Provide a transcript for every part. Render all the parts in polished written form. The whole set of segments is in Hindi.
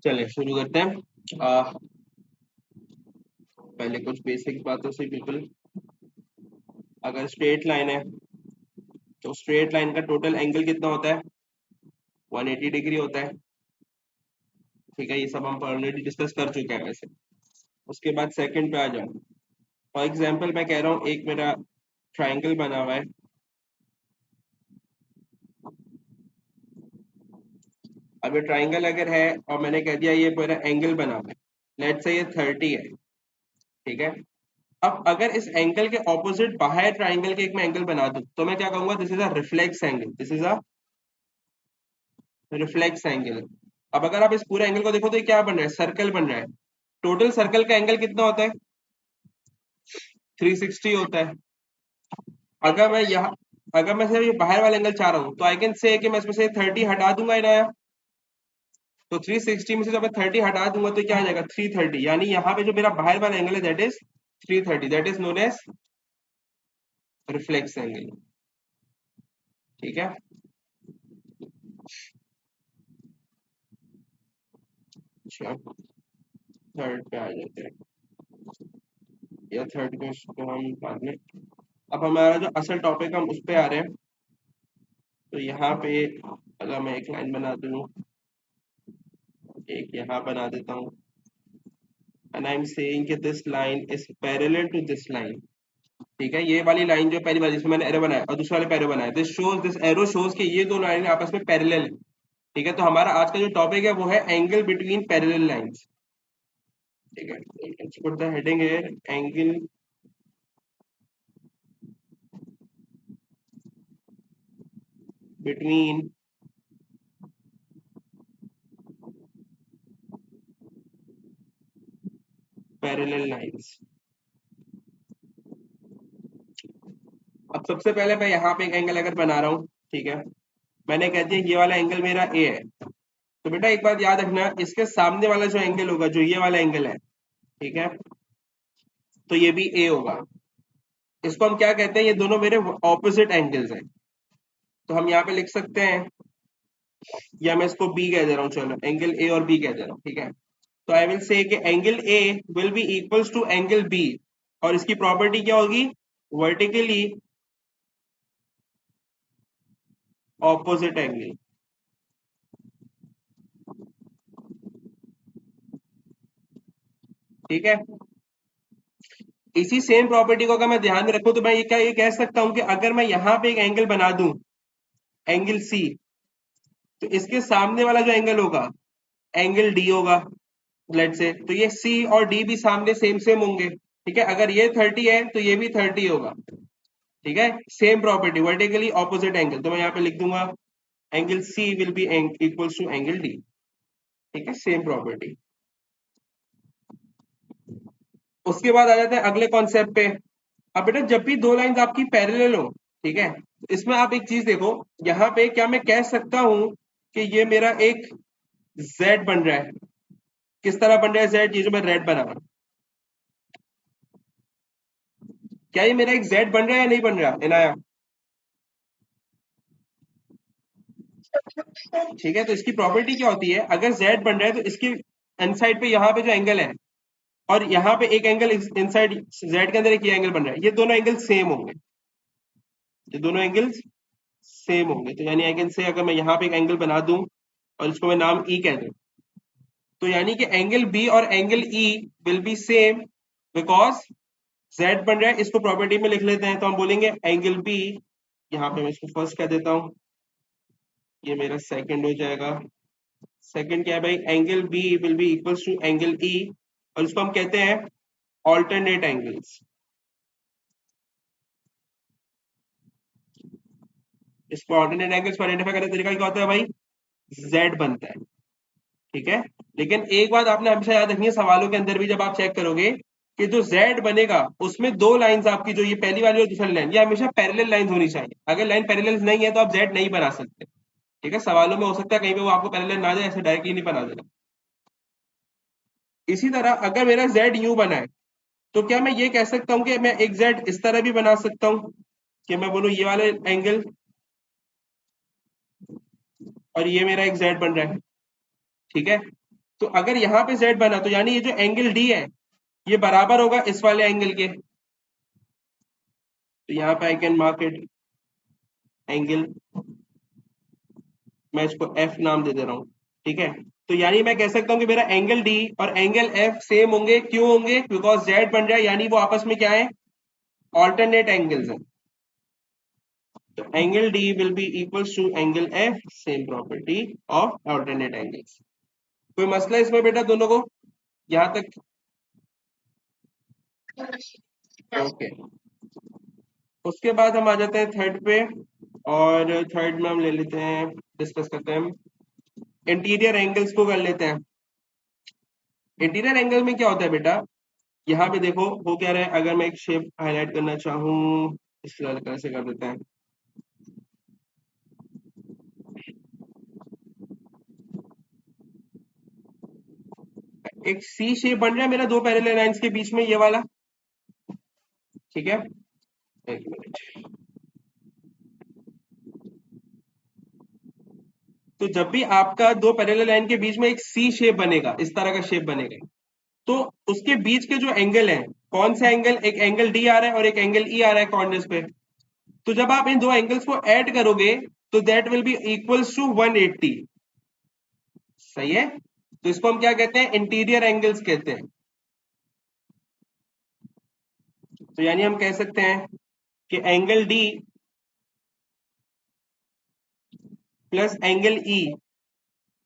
चलिए शुरू करते हैं। पहले कुछ बेसिक बातों से बिल्कुल। अगर स्ट्रेट लाइन है तो स्ट्रेट लाइन का टोटल एंगल कितना होता है? 180 डिग्री होता है। ठीक है, ये सब हम ऑलरेडी डिस्कस कर चुके हैं वैसे। उसके बाद सेकंड पे आ जाओ। फॉर एग्जांपल मैं कह रहा हूँ एक मेरा ट्राइंगल बना हुआ है। अब ये ट्राइंगल अगर है और मैंने कह दिया ये पूरा एंगल बना हुआ है, लेट्स से ये 30 है। ठीक है, अब अगर इस एंगल के ऑपोजिट बाहर ट्राइंगल के एक मैं एंगल बना दूं तो मैं क्या कहूंगा? This is a reflex angle, this is a reflex angle. अब अगर आप इस पूरे एंगल को देखो तो ये क्या बन रहा है? सर्कल बन रहा है। टोटल सर्कल का एंगल कितना होता है? 360 होता है। अगर मैं यहाँ अगर मैं सिर्फ ये बाहर वाला एंगल चाह रहा हूँ तो आई कैन से कि मैं इसमें से 30 हटा दूंगा ना। तो 360 में से जब मैं 30 हटा दूंगा तो क्या आ जाएगा? 330। यानी यहाँ पे जो मेरा बाहर वाला एंगल है that is 330, that is known as reflex angle. ठीक है, अच्छा थर्ड पे आ जाते हैं, या थर्ड पे इसको हम बाद में। अब हमारा जो असल टॉपिक हम उस पे आ रहे हैं। तो यहाँ पे अगर मैं एक लाइन बना दूँ, एक यहाँ बना देता हूँ, एंड आई एम सेइंग कि this line is parallel to this line. ठीक है, ये वाली लाइन जो पहली वाली जिसमें मैंने एरो बनाया और दूसरे वाले पे एरो बनाया, दिस एरो शोज कि ये दो लाइन आपस में पैरेलल है। ठीक है, तो हमारा आज का जो टॉपिक है वो है एंगल बिटवीन पैरेलल लाइंस। ठीक है, let's put the heading here, angle between parallel lines. अब सबसे पहले मैं यहाँ पे एक एंगल अगर बना रहा हूँ, ठीक है, मैंने कह दिया ये वाला एंगल मेरा ए है। तो बेटा एक बात याद रखना, इसके सामने वाला जो एंगल होगा, जो ये वाला एंगल है, ठीक है, तो ये भी ए होगा। इसको हम क्या कहते हैं? ये दोनों मेरे ऑपोजिट एंगल्स हैं। तो हम यहाँ पे लिख सकते हैं, या मैं इसको बी कह दे रहा हूँ, चलो एंगल ए और बी कह दे रहा हूँ। ठीक है, तो आई विल से कि angle A will be equals to angle B, और इसकी प्रॉपर्टी क्या होगी? Vertically opposite angle. ठीक है, इसी सेम प्रॉपर्टी को अगर मैं ध्यान में रखूं तो मैं ये कह सकता हूं कि अगर मैं यहां पे एक एंगल बना दूं, एंगल सी, तो इसके सामने वाला जो एंगल होगा एंगल डी होगा। लेट से तो ये सी और डी भी सामने सेम सेम होंगे। ठीक है, अगर ये 30 है तो ये भी 30 होगा। ठीक है, same property, vertically opposite angle, तो मैं यहाँ पे लिख दूंगा angle C will be equals to angle D. ठीक है, सेम प्रॉपर्टी। उसके बाद आ जाते हैं अगले कॉन्सेप्ट पे। अब बेटा जब भी दो लाइंस आपकी पैरेलल हो, ठीक है, तो इसमें आप एक चीज देखो, यहाँ पे क्या मैं कह सकता हूं कि ये मेरा एक जेड बन रहा है? किस तरह बन रहा है जेड? ये जो मैं रेड बना रहा हूं, क्या ये मेरा एक जेड बन रहा है या नहीं बन रहा इनाया? ठीक है, तो इसकी प्रॉपर्टी क्या होती है? अगर जेड बन रहा है तो इसकी इनसाइड पे यहाँ पे जो एंगल है, और यहाँ पे एक एंगल इनसाइड जेड के अंदर एक ये एंगल बन रहा है, ये दोनों एंगल सेम होंगे। ये दोनों एंगल्स सेम होंगे, तो यानी आई कैन से अगर मैं यहाँ पे एक एंगल बना दूं और इसको मैं नाम ई कह दूं, तो यानी कि एंगल बी और angle E will B same, because Z बन रहा है। इसको प्रॉपर्टी में लिख लेते हैं, तो हम बोलेंगे एंगल बी, यहाँ पे मैं इसको फर्स्ट कह देता हूँ, ये मेरा सेकंड हो जाएगा। सेकंड क्या है भाई? Angle B will be equals to angle E, और इसको हम कहते हैं ऑल्टरनेट एंगल्स। इसको ऑल्टरनेट एंगल्स को आइडेंटिफाई करने का तरीका क्या होता है भाई? जेड बनता है। ठीक है, लेकिन एक बात आपने हमेशा याद रखनी है, सवालों के अंदर भी जब आप चेक करोगे कि जो जेड बनेगा उसमें दो लाइंस आपकी, जो ये पहली वाली और दूसरी लाइन, ये हमेशा पैरेलल लाइंस होनी चाहिए। अगर लाइन पैरेलल नहीं है तो आप जेड नहीं बना सकते। ठीक है, सवालों में हो सकता है कहीं पे वो आपको पैरेलल ना जाए, ऐसे डायरेक्टली नहीं बना देना। इसी तरह अगर मेरा जेड यू बना है, तो क्या मैं ये कह सकता हूँ कि मैं एक जेड इस तरह भी बना सकता हूँ, कि मैं बोलूँ ये वाले एंगल, और ये मेरा एक जेड बन रहा है। ठीक है, तो अगर यहाँ पे z बना तो यानी ये जो एंगल d है ये बराबर होगा इस वाले एंगल के। तो यहाँ पे I can mark it angle, मैं इसको f नाम दे दे रहा हूँ। ठीक है, तो यानी मैं कह सकता हूँ कि मेरा एंगल d और एंगल f सेम होंगे। क्यों होंगे? बिकॉज z बन रहा है, यानी वो आपस में क्या है, ऑल्टरनेट एंगल्स हैं। तो angle d will be equals to angle f, same property of alternate angles. कोई मसला इसमें बेटा दोनों को यहाँ तक? ओके, उसके बाद हम आ जाते हैं थर्ड पे, और थर्ड में हम ले लेते हैं, डिस्कस करते हैं, इंटीरियर एंगल्स को कर लेते हैं। इंटीरियर एंगल में क्या होता है बेटा, यहाँ पे देखो वो क्या रहा है, अगर मैं एक शेप हाईलाइट करना चाहूँ इस तरह से कर देते हैं। एक सी शेप बन रहा है मेरा दो पैरेलल लाइंस के बीच में, ये वाला। ठीक है, एक मिनट। तो जब भी आपका दो पैरेलल लाइन के बीच में एक सी शेप बनेगा, इस तरह का शेप बनेगा, तो उसके बीच के जो एंगल है, कौन सा एंगल, एक एंगल डी आ रहा है और एक एंगल ई आ रहा है कॉर्नर्स पे। तो जब आप इन दो एंगल्स को ऐड करोगे तो that will be equals to 180। सही है, तो इसको हम क्या कहते हैं, इंटीरियर एंगल्स कहते हैं। तो यानी हम कह सकते हैं कि angle D plus angle E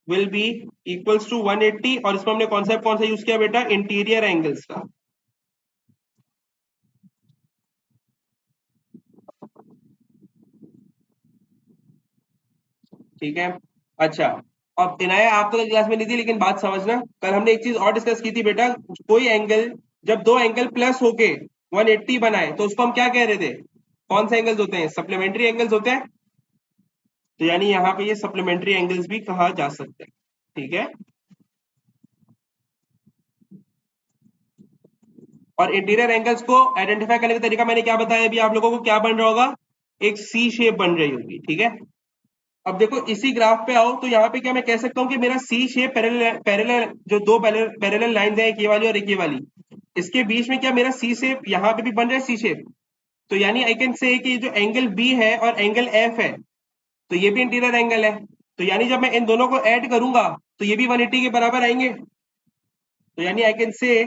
will be equals to 180, और इसमें हमने कॉन्सेप्ट कौन सा यूज किया बेटा, इंटीरियर एंगल्स का। ठीक है, अच्छा। अब इनाया आप तो क्लास में नहीं थी, लेकिन बात समझना, कल हमने एक चीज और डिस्कस की थी बेटा, कोई एंगल, जब दो एंगल प्लस होके 180 बनाए तो उसको हम क्या कह रहे थे, कौन से एंगल्स होते हैं, सप्लीमेंट्री एंगल्स होते हैं। तो यानी यहाँ पे ये सप्लीमेंट्री एंगल्स भी कहा जा सकता है। ठीक है, और इंटीरियर एंगल्स को आइडेंटिफाई करने का तरीका मैंने क्या बताया अभी आप लोगों को, क्या बन रहा होगा, एक सी शेप बन रही होगी। ठीक है, अब देखो इसी ग्राफ पे आओ, तो यहाँ पे क्या मैं कह सकता हूँ कि मेरा सी शेप पैरेलल पैरेलल जो दो पैरेलल लाइंस हैं, एक ये वाली और एक ये वाली, इसके बीच में क्या मेरा सी शेप यहाँ पे भी बन रहा है, सी शेप। तो यानी आई कैन से कि जो एंगल बी है और एंगल एफ है, तो ये भी इंटीरियर एंगल है। तो यानी जब मैं इन दोनों को ऐड करूंगा तो ये भी 180 के बराबर आएंगे। तो यानी आई कैन से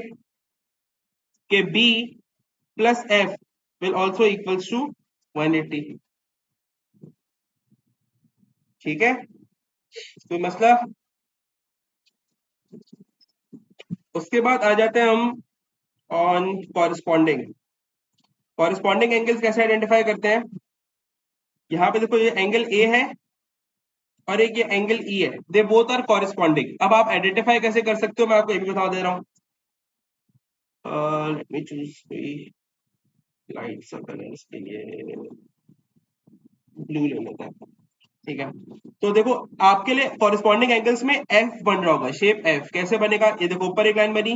कि B plus F will also equals to 180। ठीक है, कोई मसला? उसके बाद आ जाते हैं हम ऑन कॉरिस्पॉन्डिंग। कॉरिस्पॉन्डिंग एंगल्स कैसे आइडेंटिफाई करते हैं, यहाँ पे देखो ये एंगल ए है और एक ये एंगल ई है, दे बोथ आर कॉरिस्पॉन्डिंग। अब आप आइडेंटिफाई कैसे कर सकते हो, मैं आपको ये भी बता दे रहा हूँ। लेट मी चूज कोई लाइट सा कलर, इसके लिए ब्लू ले लेते हैं। ठीक है, तो देखो आपके लिए कॉरिस्पॉन्डिंग एंगल्स में एफ बन रहा होगा, शेप एफ कैसे बनेगा, ये देखो ऊपर एक लाइन बनी,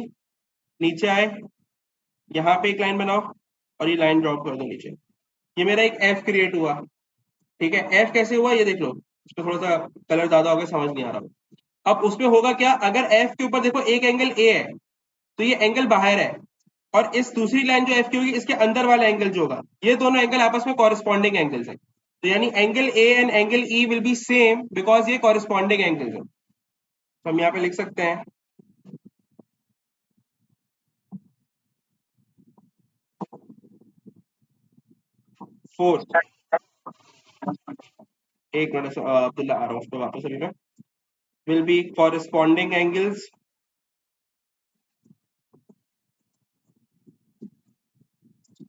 नीचे आए, यहाँ पे एक लाइन बनाओ और ये लाइन ड्रॉप कर दो नीचे, ये मेरा एक एफ क्रिएट हुआ। ठीक है, एफ कैसे हुआ ये देख लो, इसमें थोड़ा सा कलर ज्यादा हो गया, समझ नहीं आ रहा। अब उसमें होगा क्या, अगर एफ के ऊपर देखो एक एंगल ए है तो ये एंगल बाहर है, और इस दूसरी लाइन जो एफ की होगी इसके अंदर वाला एंगल जो होगा, ये दोनों एंगल आपस में कॉरिस्पॉन्डिंग एंगल्स हैं। तो यानी angle A and angle E will B same because ये कॉरिस्पॉन्डिंग एंगल्स हैं। तो हम यहाँ पे लिख सकते हैं फोर, एक मिनट से अब्दुल्ला आ रहा हूँ, उस पर वापस अभी मैं, विल बी कॉरिस्पॉन्डिंग एंगल्स।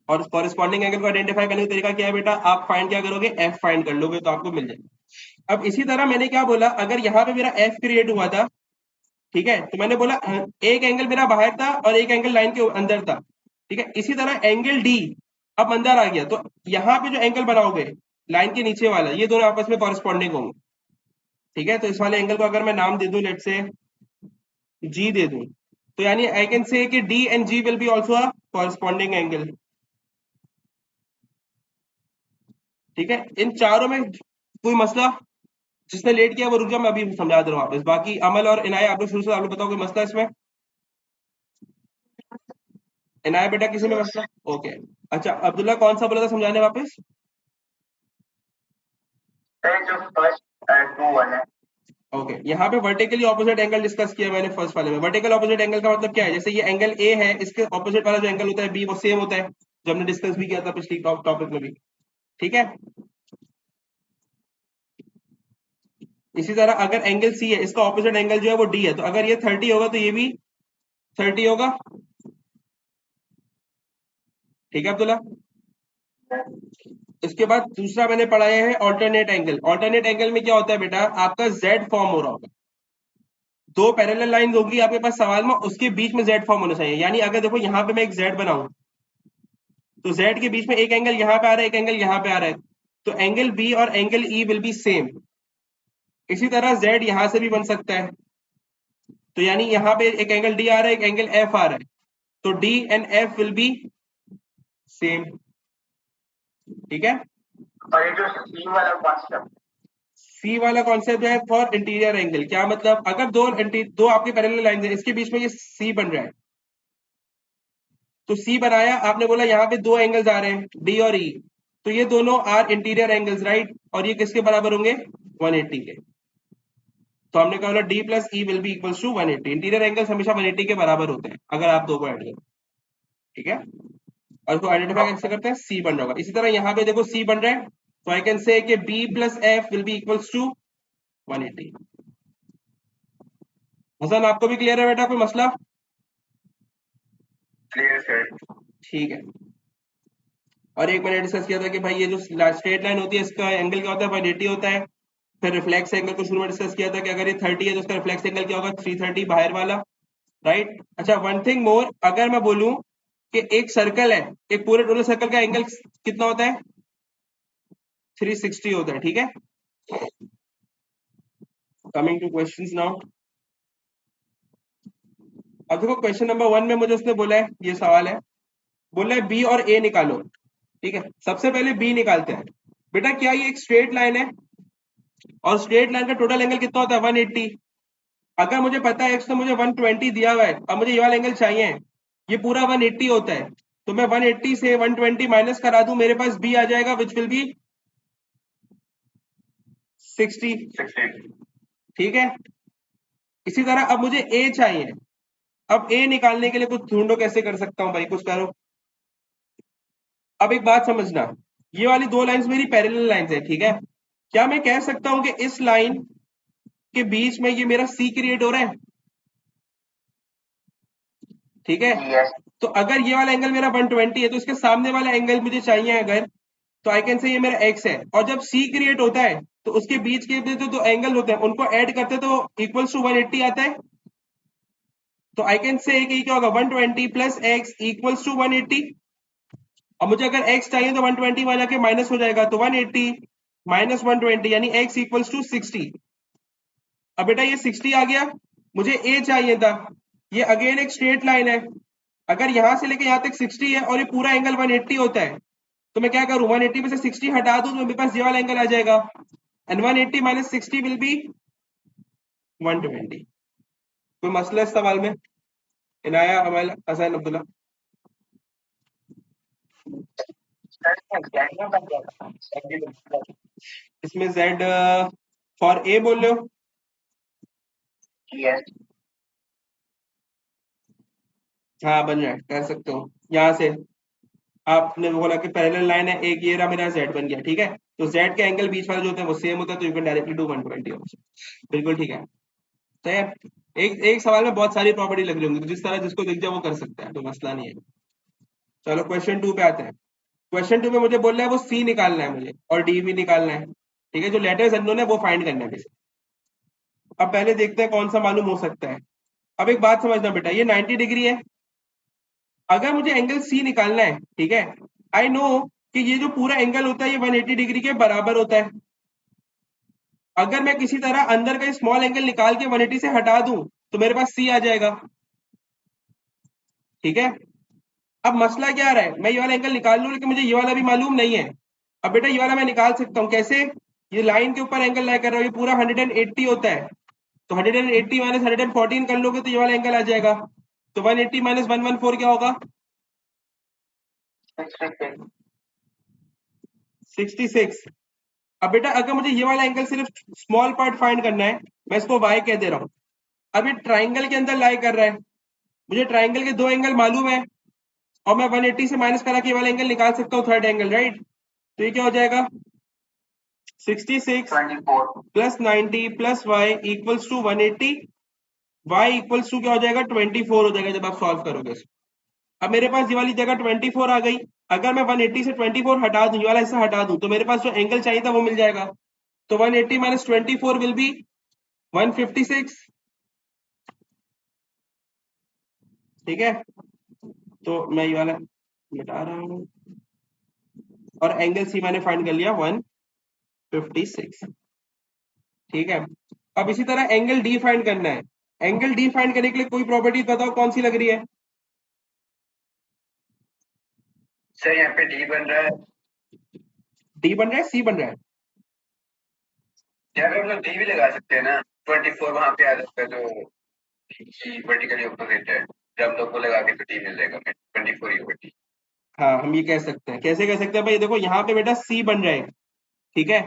और कॉरिस्पॉन्डिंग एंगल को आइडेंटिफाई करने का तरीका क्या है बेटा, आप फाइंड क्या करोगे, एफ फाइंड कर लोगे तो आपको मिल जाएगा। अब इसी तरह मैंने क्या बोला, अगर यहाँ पे मेरा एफ क्रिएट हुआ था, ठीक है, तो मैंने बोला एक एंगल मेरा बाहर था और एक एंगल लाइन के अंदर था। ठीक है, इसी तरह एंगल डी अब अंदर आ गया, तो यहाँ पे जो एंगल बनाओगे लाइन के नीचे वाला, ये दोनों आपस में कॉरिस्पॉन्डिंग होंगे। ठीक है, तो इस वाले एंगल को अगर मैं नाम दे दूं, लेट से जी दे दूं, तो यानी आई कैन से कि D and G will be also a corresponding angle. ठीक है, इन चारों में कोई मसला? जिसने लेट किया वो रुक जाओ, मैं अभी समझा दे रहा हूँ वापस। बाकी अमल और इनाया, आप लोग शुरू से आप लोग बताओ कोई मसला इसमें? इनाया बेटा किसी में मसला? ओके। अच्छा अब्दुल्ला कौन सा बोला था समझाने वापस? जो फर्स्ट टू वाला। ओके, यहाँ पे वर्टिकली ऑपोजिट एंगल डिस्कस किया मैंने फर्स्ट वाले में। वर्टिकल ऑपोजिट एंगल का मतलब क्या है? जैसे ये एंगल ए है, इसके ऑपोजिट वाला जो एंगल होता है बी, वो सेम होता है, जो हमने डिस्कस भी किया था पिछली टॉपिक में भी। ठीक है, इसी तरह अगर एंगल सी है, इसका ऑपोजिट एंगल जो है वो डी है, तो अगर ये 30 होगा तो ये भी 30 होगा। ठीक है अब्दुल्ला। इसके बाद दूसरा मैंने पढ़ाया है ऑल्टरनेट एंगल। ऑल्टरनेट एंगल में क्या होता है बेटा, आपका जेड फॉर्म हो रहा होगा, दो पैरेलल लाइन होगी आपके पास सवाल में, उसके बीच में जेड फॉर्म होना चाहिए। यानी अगर देखो यहाँ पे मैं एक जेड बनाऊं, तो जेड के बीच में एक एंगल यहाँ पे आ रहा है, एक एंगल यहाँ पे आ रहा है, तो एंगल बी और angle E will B same. इसी तरह जेड यहां से भी बन सकता है, तो यानी यहाँ पे एक एंगल डी आ रहा है, एक एंगल एफ आ रहा है, तो D and F will B same. ठीक है, और ये जो सी वाला कॉन्सेप्ट, सी वाला कॉन्सेप्ट है फॉर इंटीरियर एंगल। क्या मतलब, अगर दो आपके पैरेलल लाइन है, इसके बीच में ये सी बन रहा है, तो सी बनाया आपने, बोला यहाँ पे दो एंगल्स आ रहे हैं डी और ई, तो ये दोनों आर इंटीरियर एंगल्स, राइट? और ये किसके बराबर होंगे? 180 के। तो हमने कहा D plus E will be equals to 180। Interior angles हमेशा 180 के बराबर होते हैं अगर आप दो को ऐड करो। ठीक है, और इसको आइडेंटिफाई कैसे करते हैं? सी बन रहा होगा। इसी तरह यहाँ पे देखो सी बन रहा है, तो आई कैन से कि B plus F will be equals to 180। Hasan आपको भी क्लियर है बेटा, कोई मसला? Clear sir. ठीक है, और एक मैंने डिस्कस किया था कि भाई ये जो स्ट्रेट लाइन होती है इसका एंगल क्या होता है? 180 होता है। फिर रिफ्लेक्स एंगल को शुरू में डिस्कस किया था कि अगर ये 30 है तो उसका रिफ्लेक्स एंगल क्या होगा? 330 बाहर वाला, राइट? अच्छा वन थिंग मोर, अगर मैं बोलूं कि एक सर्कल है, एक पूरे टोटल सर्कल का एंगल कितना होता है? 360 होता है। ठीक है, कमिंग टू क्वेश्चंस नाउ। अब देखो क्वेश्चन नंबर 1 में मुझे उसने बोला है, ये सवाल है, बोला है बी और ए निकालो। ठीक है, सबसे पहले बी निकालते हैं। बेटा क्या ये एक स्ट्रेट लाइन है, और स्ट्रेट लाइन का टोटल एंगल कितना होता है? 180। अगर मुझे पता है एक्स तो मुझे 120 दिया हुआ है, अब मुझे ये वाला एंगल चाहिए, ये पूरा 180 होता है, तो मैं 180 से 120 माइनस करा दूं, मेरे पास बी आ जाएगा विच विल बी 60। ठीक है, इसी तरह अब मुझे ए चाहिए। अब ए निकालने के लिए कुछ ढूंढो, कैसे कर सकता हूं भाई, कुछ करो। अब एक बात समझना, ये वाली दो लाइंस मेरी पैरेलल लाइंस है, ठीक है? क्या मैं कह सकता हूं कि इस लाइन के बीच में ये मेरा सी क्रिएट हो रहा है? ठीक है, yes. तो अगर ये वाला एंगल मेरा 120 है, तो इसके सामने वाला एंगल मुझे चाहिए अगर, तो आई कैन से ये मेरा एक्स है, और जब सी क्रिएट होता है तो उसके बीच के जो दो एंगल होते हैं उनको ऐड करते हैं तो इक्वल्स टू 180 आता है। तो आई कैन से कि क्या होगा? 120 प्लस एक्स इक्वल्स टू 180। और मुझे अगर x चाहिए तो 120 वहां जाके माइनस हो जाएगा, तो 180 माइनस 120 यानी x इक्वल्स टू 60। अब बेटा ये 60 आ गया, मुझे a चाहिए था। ये अगेन एक स्ट्रेट लाइन है, अगर यहां से लेके यहां तक 60 है और ये पूरा एंगल 180 होता है, तो मैं क्या करूं? 180 में से 60 हटा दूं तो मेरे पास ये वाला एंगल आ जाएगा, एंड 180 माइनस 60 विल बी 120। कोई मसला इस सवाल में? इनाया, अमल, हसन, अब्दुल्ला? इसमें z फॉर a बोल रहे हो? yes. हाँ बन रहा है, कर सकते हो। यहाँ से आपने बोला कि पैरेलल लाइन है, एक ये रहा मेरा z बन गया। ठीक है, तो z के एंगल बीच वाले जो होते हैं वो सेम होता है, तो you can directly do 120 also. बिल्कुल ठीक है। तो यार एक एक सवाल में बहुत सारी प्रॉपर्टी लग रही होंगी, तो जिस तरह जिसको दिख जाए वो कर सकता है, तो मसला नहीं है। चलो क्वेश्चन 2 पे आते हैं। क्वेश्चन 2 में मुझे बोल रहा है वो सी निकालना है मुझे, और डी भी निकालना है। ठीक है, जो लेटर्स अननोन है वो फाइंड करना है बेसिक। अब पहले देखते हैं कौन सा मालूम हो सकता है। अब एक बात समझना बेटा, ये 90 डिग्री है, अगर मुझे एंगल सी निकालना है, ठीक है, आई नो कि ये जो पूरा एंगल होता है ये 180 डिग्री के बराबर होता है। अगर मैं किसी तरह अंदर का स्मॉल एंगल निकाल के 180 से हटा दूं तो मेरे पास सी आ जाएगा। ठीक है, अब मसला क्या आ रहा है, मैं ये वाला एंगल निकाल लूं लेकिन मुझे ये वाला भी मालूम नहीं है। अब बेटा ये वाला मैं निकाल सकता हूं कैसे? ये लाइन के ऊपर एंगल लाई कर रहा हूँ, ये पूरा 180 होता है, तो 180 माइनस 114 कर लोगे तो ये वाला एंगल आ जाएगा। तो 180 माइनस 114 क्या होगा? 66। अब बेटा अगर मुझे ये वाला एंगल सिर्फ स्मॉल पार्ट फाइंड करना है, मैं इसको y कह दे रहा हूँ। अब ये ट्राइंगल के अंदर लाई कर रहा है, मुझे ट्राइंगल के दो एंगल मालूम है, और मैं 180 से माइनस करा के ये वाला एंगल निकाल सकता हूँ, थर्ड एंगल, राइट? तो ये क्या हो जाएगा? 66 plus 90 plus Y equals to 180, y equals to क्या हो जाएगा? 24 हो जाएगा जब आप सॉल्व करोगे इसको। अब मेरे पास ये वाली जगह 24 आ गई। अगर मैं 180 से 24 हटा दूं, ये वाला हिस्सा हटा दूं, तो मेरे पास जो एंगल चाहिए था वो मिल जाएगा। तो 180 माइनस 24 विल बी 156। ठीक है, तो मैं ये वाला मिटा रहा हूँ, और एंगल सी मैंने फाइंड कर लिया 156। ठीक है, अब इसी तरह एंगल डी फाइंड करना है। एंगल डी फाइंड करने के लिए कोई प्रॉपर्टी बताओ कौन सी लग रही है? सर यहाँ पे डी बन रहा है, डी बन रहा है, सी बन रहा है? यहाँ पे हम लोग डी भी लगा सकते हैं ना, 24 वहां पे आ जाता है जो वर्टिकली ऑपोजिट है, जब हम लोग को लगा के तो डी मिल जाएगा, 24 ही डी। हाँ, हम ये कह सकते हैं। कैसे कह सकते हैं भाई? देखो यहाँ पे बेटा सी बन रहा है, ठीक है,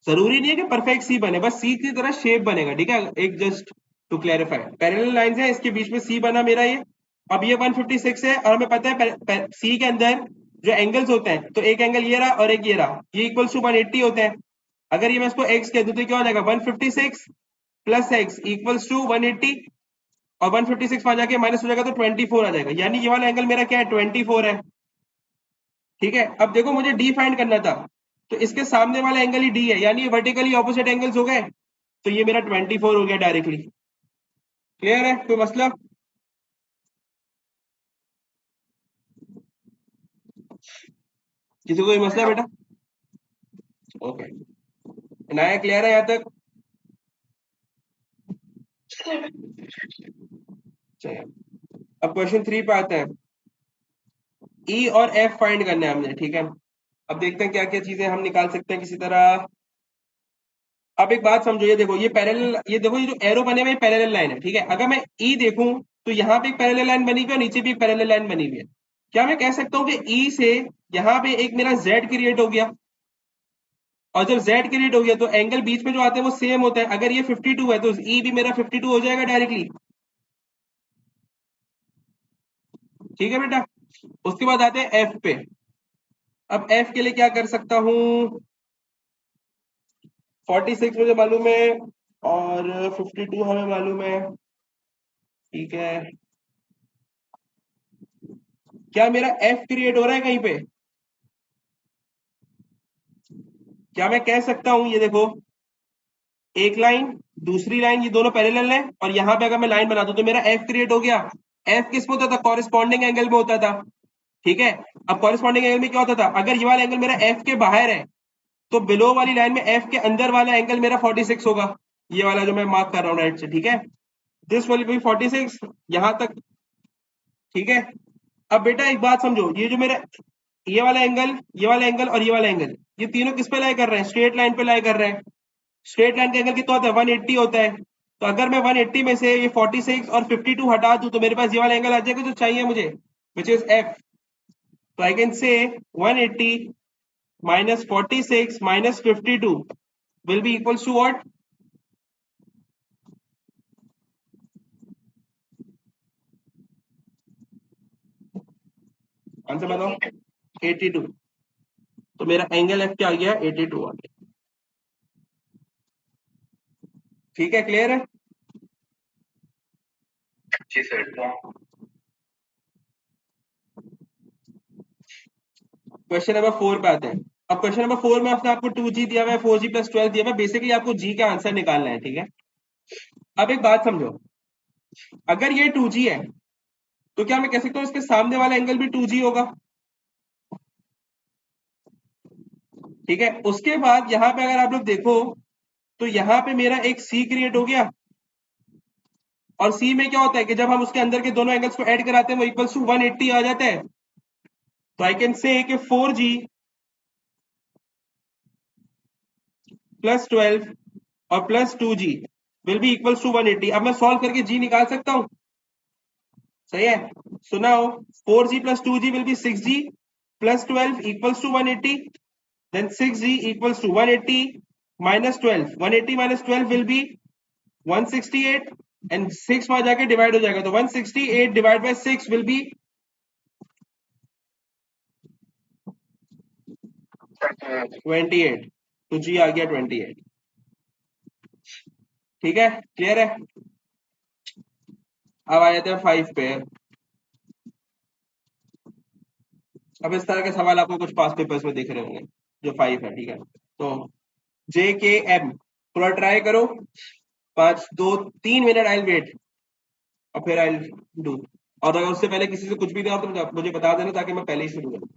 जरूरी नहीं है कि परफेक्ट सी बने, बस सी की तरह शेप बनेगा, ठीक है। एक just to clarify, parallel lines है, इसके बीच में सी बना मेरा ये। अब ये 156 है, और हमें पता है सी के अंदर जो एंगल्स होते हैं, तो एक एंगल ये रहा और एक ये रहा, ये इक्वल्स टू 180 होते हैं। अगर ये मैं इसको x कह दूं तो क्या हो जाएगा? 156 प्लस एक्स इक्वल्स टू 180, और 156 वहां जाके माइनस हो जाएगा तो 24 आ जाएगा, यानी ये वाला एंगल मेरा क्या है? 24 है। ठीक है, अब देखो मुझे डी फाइंड करना था, तो इसके सामने वाला एंगल ही डी है, यानी ये वर्टिकली ऑपोजिट एंगल्स हो गए, तो ये मेरा 24 हो गया डायरेक्टली। क्लियर है? कोई मसला? किसी को कोई मसला बेटा? ओके, नया क्लियर है यहाँ तक? चलिए, अब क्वेश्चन 3 पे आते हैं। ई और एफ फाइंड करने हैं हमने, ठीक है। अब देखते हैं क्या क्या चीजें हम निकाल सकते हैं किसी तरह। अब एक बात समझो, ये देखो, ये पैरेलल, ये देखो, ये जो एरो बने हुए पैरेलल लाइन है, ठीक है। अगर मैं ई देखूं तो यहाँ पे एक पैरेलल लाइन बनी हुई है और नीचे भी एक पैरेलल लाइन बनी हुई है। क्या मैं कह सकता हूँ कि ई से यहाँ पे एक मेरा जेड क्रिएट हो गया, और जब जेड क्रिएट हो गया तो एंगल बीच में जो आते हैं वो सेम होता है। अगर ये 52 है तो ई भी मेरा 52 हो जाएगा डायरेक्टली। ठीक है बेटा, उसके बाद आते हैं एफ पे। अब एफ के लिए क्या कर सकता हूँ? 46 मुझे मालूम है, और 52 हमें मालूम है, ठीक है। क्या मेरा एफ क्रिएट हो रहा है कहीं पे? क्या मैं कह सकता हूं, ये देखो, एक लाइन, दूसरी लाइन, ये दोनों पैरेलल है, और यहां पे अगर मैं लाइन बना दूं तो मेरा एफ क्रिएट हो गया। एफ किस में होता था? कॉरेस्पॉन्डिंग एंगल में होता था, ठीक है। अब कॉरेस्पॉन्डिंग एंगल में क्या होता था? अगर ये वाला एंगल मेरा एफ के बाहर है, तो बिलो वाली लाइन में एफ के अंदर वाला एंगल मेरा 46 होगा, ये वाला जो मैं मार्क कर रहा हूँ राइट से, ठीक है। दिस विल बी 46, यहां तक, ठीक है। अब बेटा एक बात समझो, ये जो मेरा ये वाला एंगल, ये वाला एंगल और ये वाला एंगल, ये तीनों किस पे लाई कर रहे हैं? स्ट्रेट लाइन पे लाई कर रहे हैं। स्ट्रेट लाइन का एंगल कितना होता है? 180 होता है। तो अगर मैं 180 में से ये 46 और 52 हटा दूं तो मेरे पास ये वाला एंगल आ जाएगा जो चाहिए मुझे, विच इज एफ। तो आई can say 180 minus 46 minus 52 will be equals to what? Answer बताओ। 82। तो मेरा एंगल एफ क्या आ गया? 82 आ गया। ठीक है, क्लियर है? जी सर। क्वेश्चन नंबर 4 पे आते हैं। अब क्वेश्चन नंबर 4 में आपने आपको 2g दिया हुआ है, 4g प्लस 12 दिया हुआ है, बेसिकली आपको g का आंसर निकालना है, ठीक है। अब एक बात समझो, अगर ये 2g है तो क्या मैं कह सकता हूँ इसके सामने वाला एंगल भी 2g होगा? ठीक है, उसके बाद यहाँ पे अगर आप लोग देखो तो यहाँ पे मेरा एक c क्रिएट हो गया, और c में क्या होता है कि जब हम उसके अंदर के दोनों एंगल्स को ऐड कराते हैं वो इक्वल्स टू 180 आ जाता है। तो आई कैन से कि 4g प्लस 12 और plus 2g will be equals to 180। अब मैं सॉल्व करके g निकाल सकता हूं, सही है। सुनाओ, 4g plus 2g will be 6g plus 12 equals to 180, then 6g equals to 180 minus 12, 180 minus 12 will be 168 and 6 वहां जाके डिवाइड हो जाएगा, तो 168 डिवाइड बाय 6 विल बी 28, तो जी आ गया 28। ठीक है, क्लियर है। अब आ जाते हैं 5 पे। अब इस तरह के सवाल आपको कुछ पास पेपर्स में दिख रहे होंगे जो 5 है, ठीक है। तो जे के एम थोड़ा ट्राई करो, 5 2 3 मिनट आई वेट और फिर आई डू। और अगर उससे पहले किसी से कुछ भी नहीं हो तो मुझे बता देना ताकि मैं पहले ही शुरू करूँ।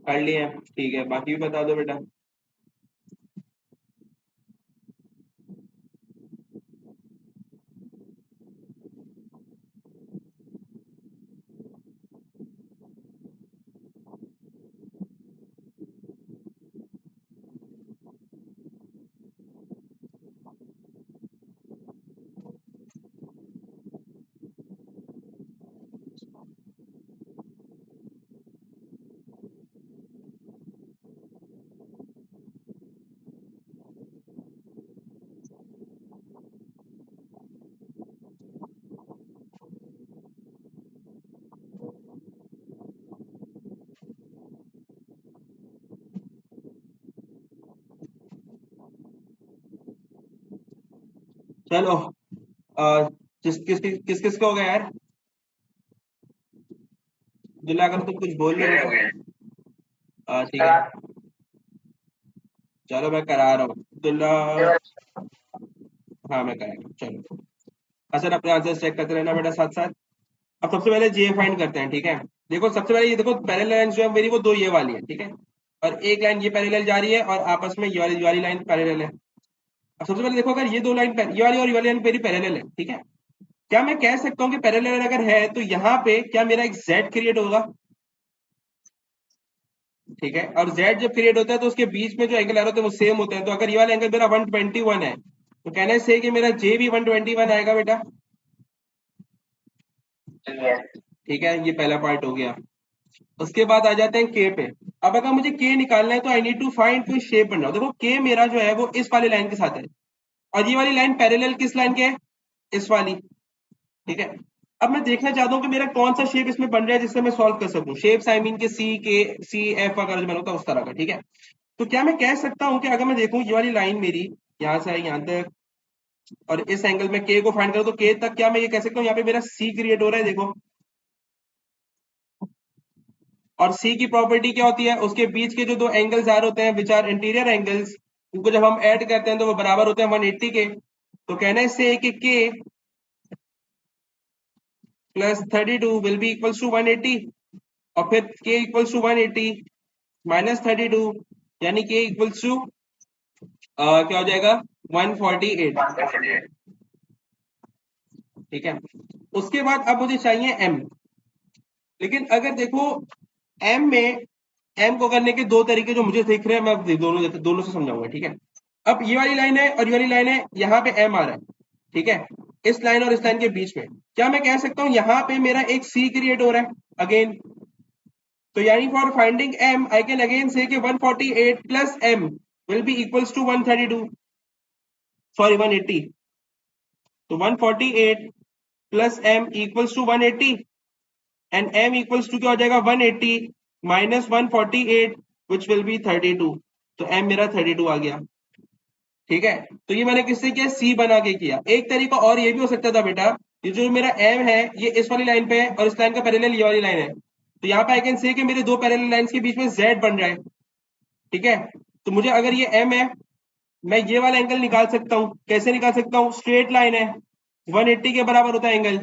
कर लिए, ठीक है, बाकी भी बता दो बेटा। चलो किस किस का हो गया यार? दुल्ला अगर तुम कुछ बोल रहे मेरे हो हो तो गए। ठीक है, चलो मैं करा रहा हूँ दुल्ला। हाँ मैं करा रहा हूँ, चलो। अच्छा अपने आंसर चेक करते रहना बेटा साथ साथ। अब सबसे पहले जे फाइंड करते हैं, ठीक है। देखो सबसे पहले ये देखो पैरेलल लाइन जो है मेरी वो दो ये वाली है, ठीक है। और एक लाइन ये पैरेलल जा रही है और आपस में ये वाली लाइन पैरेलल है। अब सबसे पहले देखो अगर ये दो लाइन ये वाली और ये वाली लाइन मेरी पैरेलल है, ठीक है। क्या मैं कह सकता हूँ कि पैरेलल अगर है तो यहाँ पे क्या मेरा एक जेड क्रिएट होगा? ठीक है, और जेड जब क्रिएट होता है तो उसके बीच में जो एंगल एरो होते हैं वो सेम होते हैं। तो अगर ये वाला एंगल मेरा 121 है तो कहने से कि मेरा जे भी 121 आएगा बेटा। ठीक है, ये पहला पार्ट हो गया। उसके बाद आ जाते हैं के पे। अब अगर मुझे के निकालना है तो आई नीड टू फाइंड कोई शेप बनना हो। देखो के मेरा जो है वो इस वाली लाइन के साथ है और ये वाली लाइन पैरेलल किस लाइन के है? इस वाली। ठीक है, अब मैं देखना चाहता हूँ कि मेरा कौन सा शेप इसमें बन रहा है जिससे मैं सॉल्व कर सकूं। शेप्स आई मीन के सी एफ वगैरह जो बनता है उस तरह का, ठीक है। तो क्या मैं कह सकता हूँ कि अगर मैं देखूं ये वाली लाइन मेरी यहाँ से आई यहाँ तक और इस एंगल में के को फाइंड करूं तो के तक क्या मैं ये कह सकता हूँ यहाँ पे मेरा सी क्रिएट हो रहा है? देखो, और सी की प्रॉपर्टी क्या होती है? उसके बीच के जो दो एंगल्स आ रहे होते हैं विच आर इंटीरियर एंगल्स, उनको जब हम ऐड करते हैं तो वो बराबर होते हैं 180 के। तो कहने से कि K plus 32 will be equals to 180 और फिर के इक्वल्स टू 180 माइनस 32 यानी के इक्वल्स टू क्या हो जाएगा 148। 148। ठीक है, उसके बाद अब मुझे चाहिए एम। लेकिन अगर देखो एम में एम को करने के दो तरीके जो मुझे दिख रहे हैं, मैं दोनों दोनों से समझाऊंगा, ठीक है। अब ये वाली लाइन है और ये वाली लाइन है, यहाँ पे एम आ रहा है, ठीक है। इस लाइन और इस लाइन के बीच में क्या मैं कह सकता हूँ यहाँ पे मेरा एक सी क्रिएट हो रहा है अगेन। तो यानी for finding M I can again say कि 148 plus M will be equals to 132, sorry 180। तो 148 plus M equals to 180 and m equals to क्या हो जाएगा 180 माइनस 148 विच विल बी 32। तो m मेरा 32 आ गया। ठीक है, तो ये मैंने किससे किया? सी बना के किया। एक तरीका और ये भी हो सकता था बेटा, ये जो मेरा m है ये इस वाली लाइन पे है और इस लाइन का पैरेलल ये वाली लाइन है। तो यहाँ पे आई कैन से कि मेरे दो पैरेलल लाइंस के बीच में z बन रहा है। ठीक है, तो मुझे अगर ये m है मैं ये वाला एंगल निकाल सकता हूँ। कैसे निकाल सकता हूँ? स्ट्रेट लाइन है, 180 के बराबर होता है एंगल।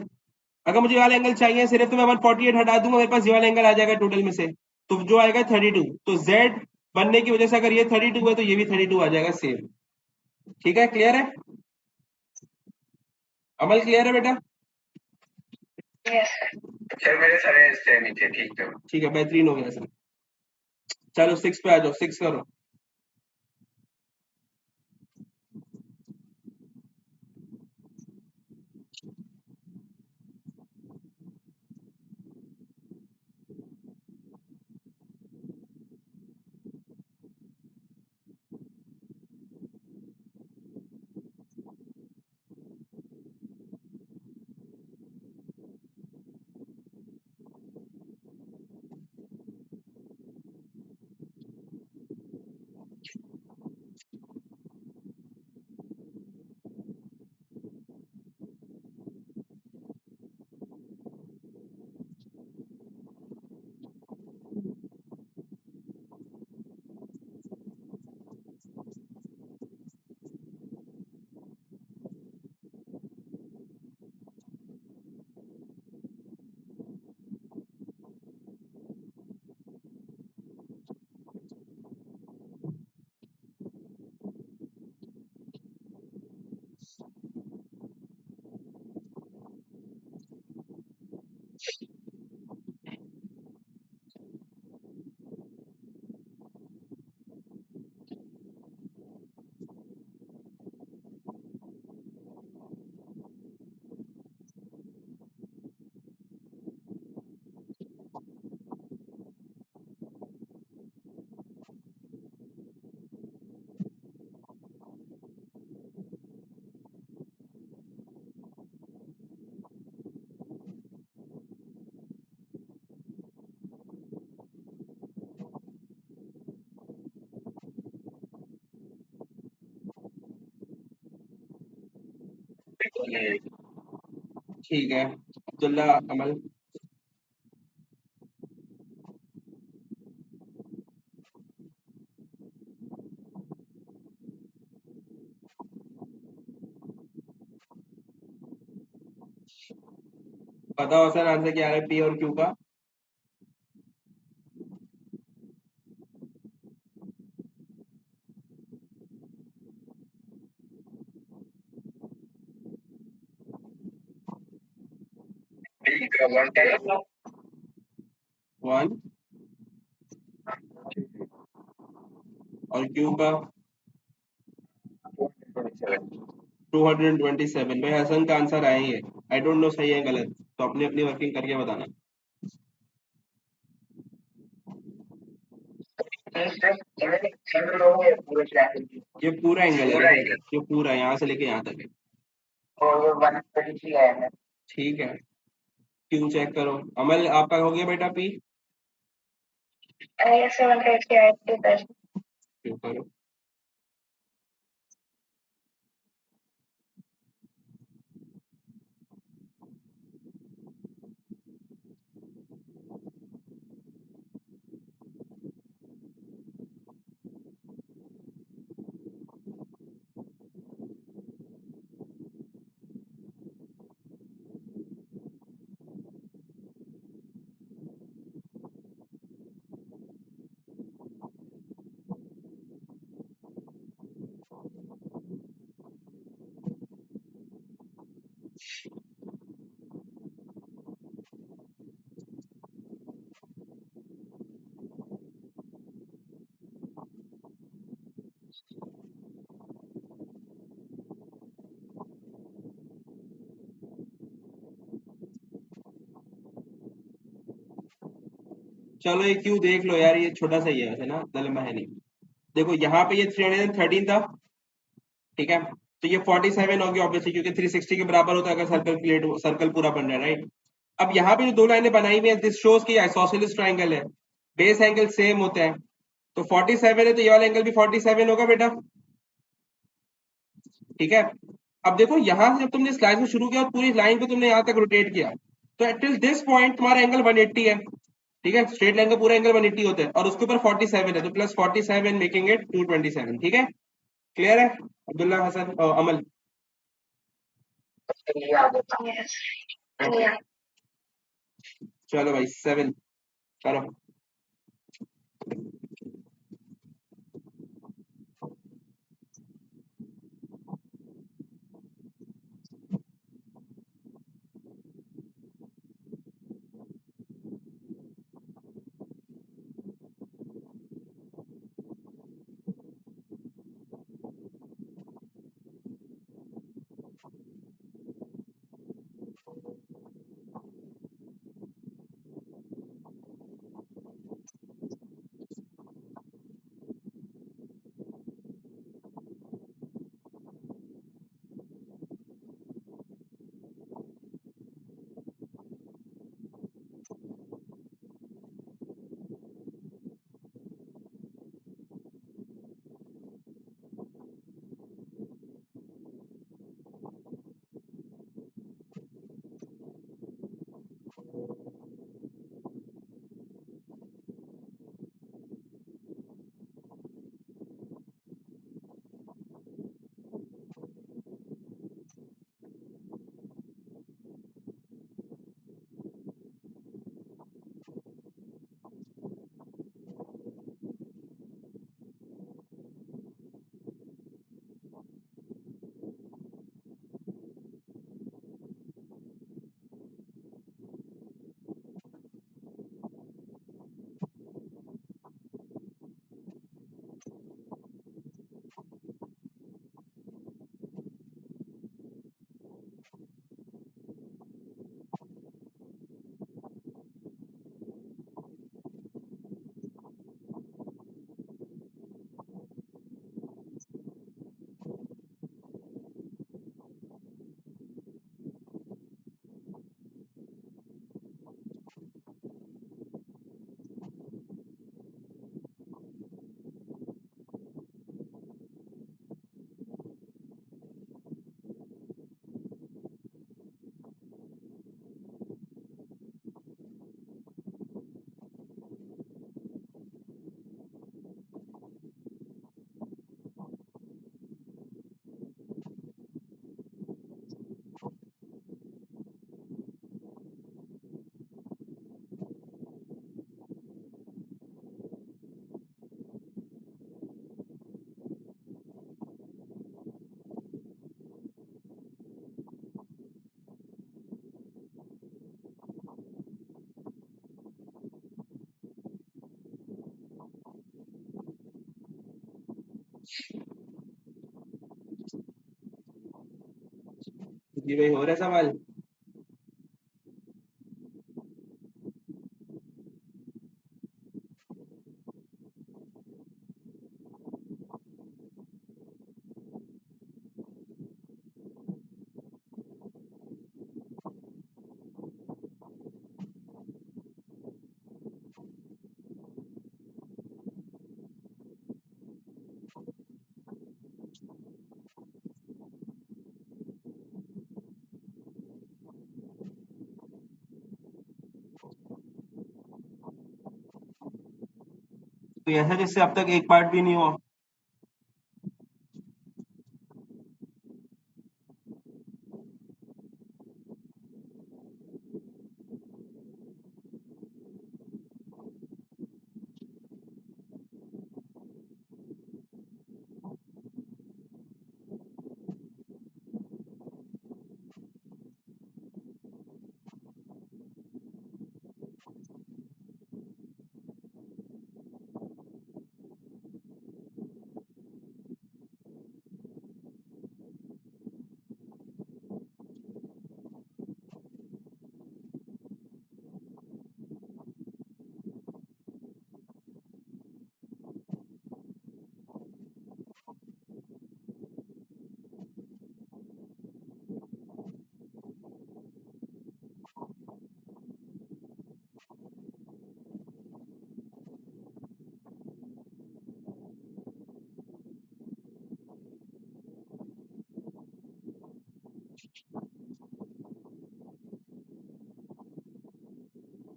अगर मुझे ये वाला एंगल चाहिए सिर्फ तो मैं 148 हटा दूंगा, मेरे पास ये वाला एंगल आ जाएगा टोटल में से। तो जो आएगा 32। तो z बनने की वजह से अगर ये 32 है तो ये भी 32 आ जाएगा सेम। ठीक है, क्लियर है? अमल क्लियर है बेटा? सर मेरे सारे सेम ही थे, ठीक है। ठीक है, बेहतरीन हो गया सर। चलो 6 पे आ जाओ, 6 करो। ये ठीक है, अब्दुल्ला, अमल। बताओ सर, आंसर क्या आ रहा है पी और क्यू का? डी का 110 वन, और क्यू का 227। भाई हसन का आंसर आया ही है। आई डोंट नो सही है गलत, तो अपनी अपनी वर्किंग करके बताना। पूरे ट्रैफिक ये पूरा एंगल है पूरा बेटा, ही है। ये पूरा यहाँ से लेके यहाँ तक है। और वो 133 आया है। ठीक है, क्यू चेक करो। अमल, आपका हो गया बेटा पी? ये 7 आया थे। क्यू करो। चलो ये क्यू देख लो यार, ये छोटा सा ही है वैसे ना, इतना लंबा है नहीं। देखो यहाँ पे ये 313 था, ठीक है, तो ये 47 हो गया ऑब्वियसली, क्योंकि 360 के बराबर होता है अगर सर्कल प्लेट, सर्कल पूरा बन रहा है, राइट। अब यहाँ पे जो दो लाइनें बनाई हुई है, दिस शोज की आइसोसेलेस ट्रायंगल है, बेस एंगल सेम होता है। तो 47 है तो ये वाला एंगल भी 47 होगा बेटा, ठीक है। अब देखो यहाँ से जब तुमने स्लाइड में शुरू किया और पूरी लाइन को तुमने यहाँ तक रोटेट किया, तो टिल दिस पॉइंट तुम्हारा एंगल 180 है, ठीक है। स्ट्रेट लाइन का पूरा एंगल 180 होता है, और उसके ऊपर 47 है, तो प्लस 47 मेकिंग इट 227, ठीक है। क्लियर है अब्दुल्ला, हसन और अमल? ओके, चलो भाई 7 करो। जी भाई, हो रहा है सवाल? तो ऐसा जिससे अब तक एक पार्ट भी नहीं हुआ।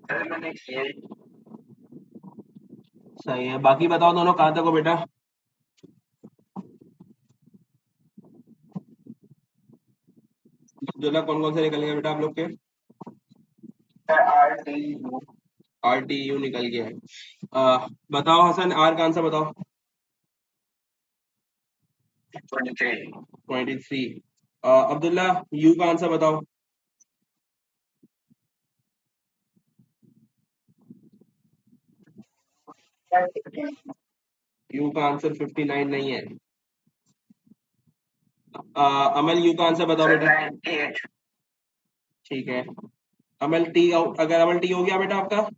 अरे मैंने किया ही। सही है, बाकी बताओ दोनों कहाँ तक हो बेटा? अब्दुल्ला, कौन कौन से निकल गए बेटा आप लोग के? R T U R T U निकल गया है। बताओ हसन, आर का आंसर बताओ। 23। 23। अब्दुल्ला, यू का आंसर बताओ। यू का आंसर 59 नहीं है। अमल, यू का आंसर बताओ सर बेटा। 98। ठीक है। अमल टी, अगर अमल टी हो गया बेटा आपका।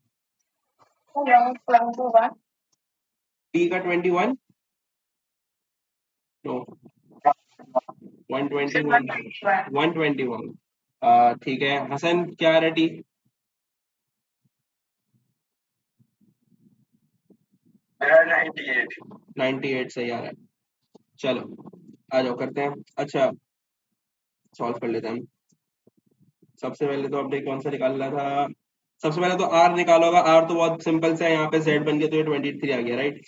टी का 21। नो, 121। 121। ठीक है हसन, क्या आ रहा है टी? 98। 98 सही आ रहा है। चलो आ जाओ, करते हैं। अच्छा, सॉल्व कर लेते हैं हम। सबसे पहले तो अपने कौन सा निकालना था? सबसे पहले तो आर निकालो होगा। आर तो बहुत सिंपल सा है, यहाँ पे जेड बन गया तो ये 23 आ गया, राइट।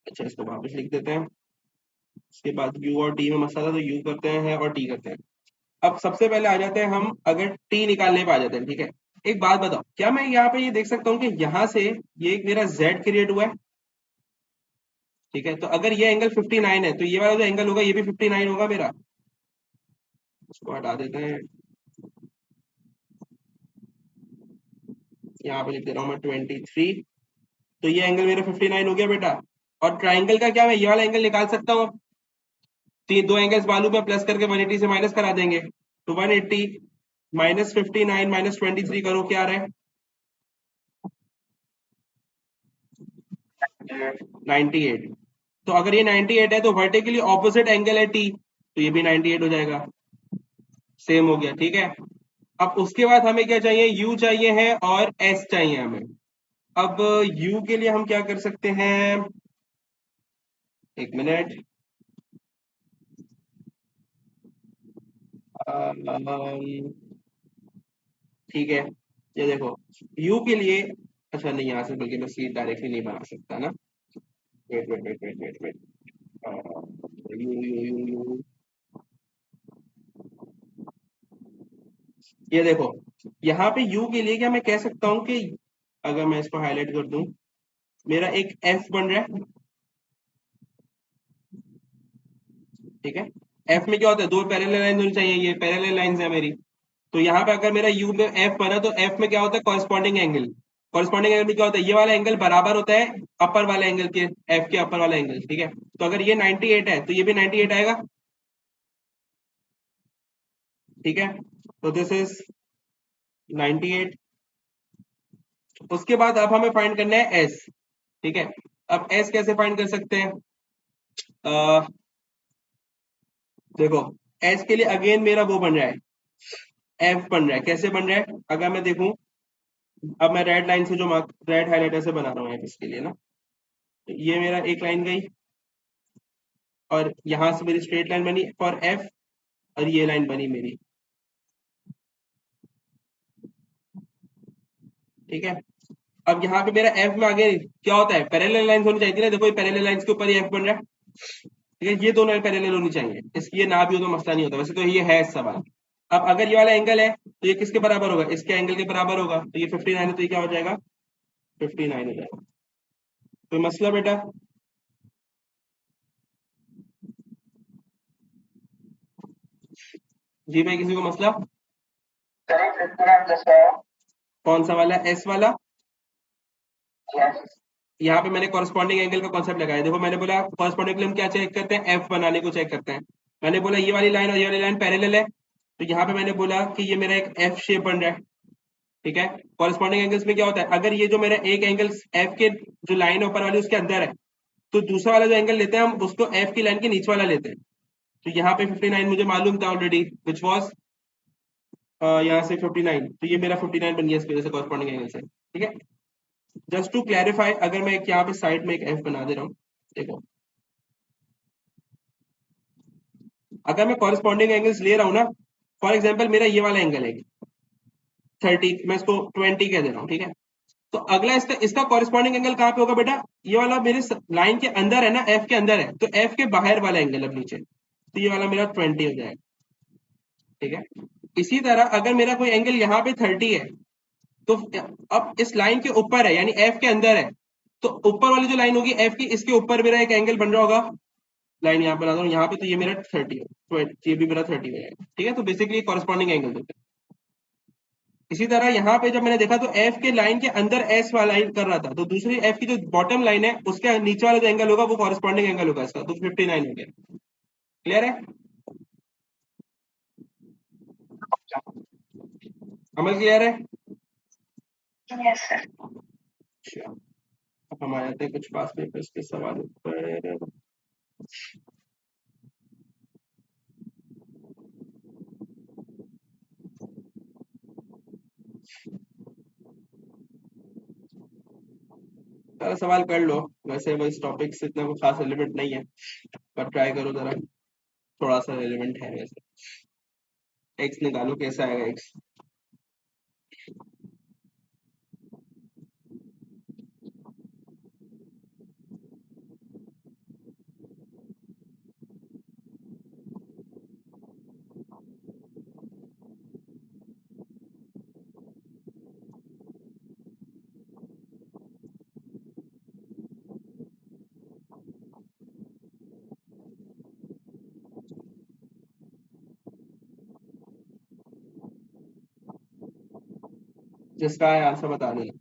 अच्छा, इसको वापस लिख देते हैं। उसके बाद यू और टी में मसला था, तो यू करते हैं और टी करते हैं। अब सबसे पहले आ जाते हैं हम, अगर टी निकालने पे आ जाते हैं, ठीक है। एक बात बताओ, क्या मैं यहाँ पे ये देख सकता हूँ कि यहाँ से ये एक मेरा जेड क्रिएट हुआ है, ठीक है। तो अगर ये एंगल 59 है, तो ये वाला जो एंगल होगा ये भी 59 होगा मेरा। उसको हटा देते हैं, यहाँ पे लिख दे रहा हूँ मैं 23। तो ये एंगल मेरा 59 हो गया बेटा। और ट्राइंगल का क्या, मैं ये वाला एंगल निकाल सकता हूँ अब। तीन दो एंगल्स मालूम है, प्लस करके 180 से माइनस करा देंगे। तो 180 माइनस 59 माइनस 23 करो, क्या आ रहा है? 98। तो अगर ये 98 है तो वर्टिकली ऑपोजिट एंगल है टी, तो ये भी 98 हो जाएगा। सेम हो गया, ठीक है। अब उसके बाद हमें क्या चाहिए? यू चाहिए है और एस चाहिए हमें। अब यू के लिए हम क्या कर सकते हैं? एक मिनट। ठीक है, ये देखो, यू के लिए। अच्छा नहीं, यहाँ से बल्कि मैं सी डायरेक्टली नहीं बना सकता ना। Wait wait wait wait wait wait. You you you you, ये देखो, यहाँ पे यू के लिए क्या मैं कह सकता हूँ कि अगर मैं इसको हाईलाइट कर दूं, मेरा एक एफ बन रहा है, ठीक है। एफ में क्या होता है? दो पैरेलल लाइन होनी चाहिए, ये पैरेलल लाइंस है मेरी। तो यहाँ पे अगर मेरा यू में एफ बना, तो एफ में क्या होता है? Corresponding angle. कॉरेस्पॉन्डिंग एंगल में क्या होता है, ये वाला एंगल बराबर होता है अपर वाले एंगल के, एफ के अपर वाला एंगल, ठीक है। तो अगर ये 98 है तो ये भी 98 आएगा, ठीक है। तो दिस इज 98। उसके बाद अब हमें फाइंड करना है एस, ठीक है। अब एस कैसे फाइंड कर सकते हैं, अ, देखो एस के लिए अगेन मेरा वो बन रहा है, एफ बन रहा है। कैसे बन रहा है, अगर मैं देखूं, अब मैं रेड लाइन से जो मार्क, रेड हाईलाइटर से बना रहा हूँ इसके लिए ना, तो ये मेरा एक लाइन गई, और यहां से मेरी स्ट्रेट लाइन बनी फॉर एफ, और ये लाइन बनी मेरी, ठीक है। अब यहाँ पे मेरा एफ में आगे क्या होता है, पैरेलल लाइंस होनी चाहिए थी ना, देखो ये पैरेलल लाइंस के ऊपर ही एफ बन रहा है, ठीक है। ये दोनों पैरेलल होनी चाहिए, इसकी ये ना भी हो तो मसला नहीं होता, वैसे तो ये है सवाल। अब अगर ये वाला एंगल है तो ये किसके बराबर होगा, इसके एंगल के बराबर होगा, तो ये 59 है, तो ये क्या हो जाएगा, 59 हो जाएगा। कोई मसला बेटा, जी भाई किसी को मसला, कौन सा वाला, एस वाला। यहाँ पे मैंने कॉरेस्पॉन्डिंग एंगल का कॉन्सेप्ट लगाया, देखो मैंने बोला कॉरेस्पॉन्डिंग के लिए हम क्या चेक करते हैं, एफ बनाने को चेक करते हैं। मैंने बोला ये वाली लाइन और ये वाली लाइन पैरेलल है, तो यहाँ पे मैंने बोला कि ये मेरा एक एफ शेप बन रहा है, ठीक है। कॉरेस्पॉन्डिंग एंगल्स में क्या होता है, अगर ये जो मेरा एक एंगल एफ के जो लाइन है ऊपर वाली उसके अंदर है, तो दूसरा वाला जो एंगल लेते हैं हम उसको एफ की लाइन के नीचे वाला लेते हैं। तो यहाँ पे 59 मुझे मालूम था ऑलरेडी, विच वॉज यहाँ से 59, तो ये मेरा 59 बन गया इस वजह से कॉरेस्पॉन्डिंग एंगल से, ठीक है। जस्ट टू क्लैरिफाई, अगर मैं एक यहाँ पे साइड में एक एफ बना दे रहा हूँ, देखो अगर मैं कॉरेस्पॉन्डिंग एंगल्स ले रहा हूँ ना, फॉर एग्जाम्पल मेरा ये वाला एंगल है 30, मैं इसको 20 कह दे रहा हूँ, ठीक है। तो अगला इसका इसका कॉरेस्पॉन्डिंग एंगल कहाँ पे होगा बेटा, ये वाला मेरे लाइन के अंदर है ना, एफ के अंदर है, तो एफ के बाहर वाला एंगल अब नीचे, तो ये वाला मेरा 20 हो जाएगा, ठीक है। इसी तरह अगर मेरा कोई एंगल यहाँ पे 30 है, तो अब इस लाइन के ऊपर है यानी एफ के अंदर है, तो ऊपर वाली जो लाइन होगी एफ की, इसके ऊपर मेरा एक एंगल बन रहा होगा, लाइन यहाँ बना दो यहाँ पे, तो ये मेरा 30 हो, ये भी मेरा 30 हो जाएगा, ठीक है। तो बेसिकली कॉरेस्पॉन्डिंग एंगल होता है। इसी तरह यहाँ पे जब मैंने देखा तो एफ के लाइन के अंदर एस वाला लाइन कर रहा था, तो दूसरी एफ की जो बॉटम लाइन है उसके नीचे वाला जो एंगल होगा वो कॉरेस्पॉन्डिंग एंगल होगा इसका, तो 59 हो गया। क्लियर है, अमल क्लियर है। Yes sir. अच्छा, अब हम आ जाते हैं कुछ पास पेपर्स के सवालों पर। सारा सवाल कर लो, वैसे वो इस टॉपिक से इतना कोई खास रिलेवेंट नहीं है, पर ट्राई करो जरा, थोड़ा सा रिलेवेंट है वैसे। एक्स निकालो, कैसा आएगा एक्स, जिसका है आंसर बता देना।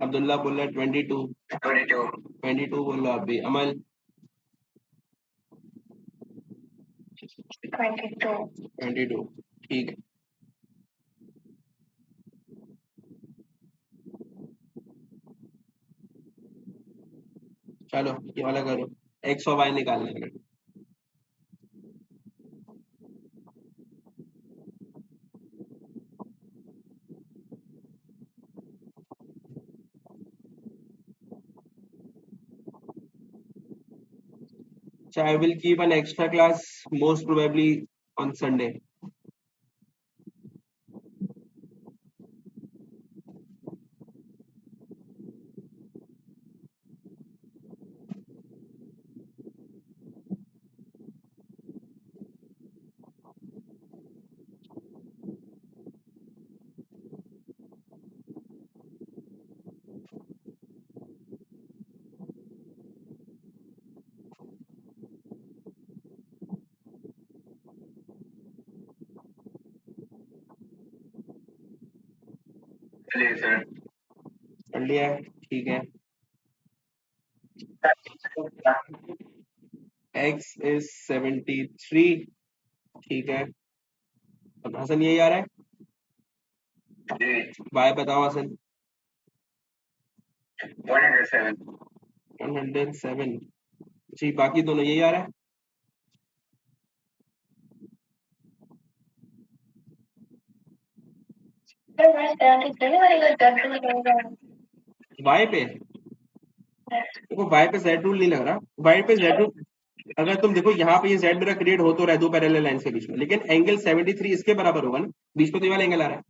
अब्दुल्ला बोल रहा है 22, 22 बोल रहा अभी, अमल 22, ठीक है। चलो ये वाला करो, एक्स और वाई निकालने में। So I will keep an extra class most probably on Sunday. चलिए सर। कर लिया है, ठीक है। x इज 73, ठीक है। अब हसन यही आ रहा है, जी y बताओ हसन। 107। 107, जी। बाकी दोनों यही आ रहा है। y पे देखो, y पे z रूल नहीं लग रहा। y पे z रूल, अगर तुम देखो यहाँ पे ये z मेरा क्रिएट हो तो रहा है दो पैरेलल लाइंस के बीच में, लेकिन एंगल 73 इसके बराबर होगा ना, बीच में तो ये वाला एंगल आ रहा है,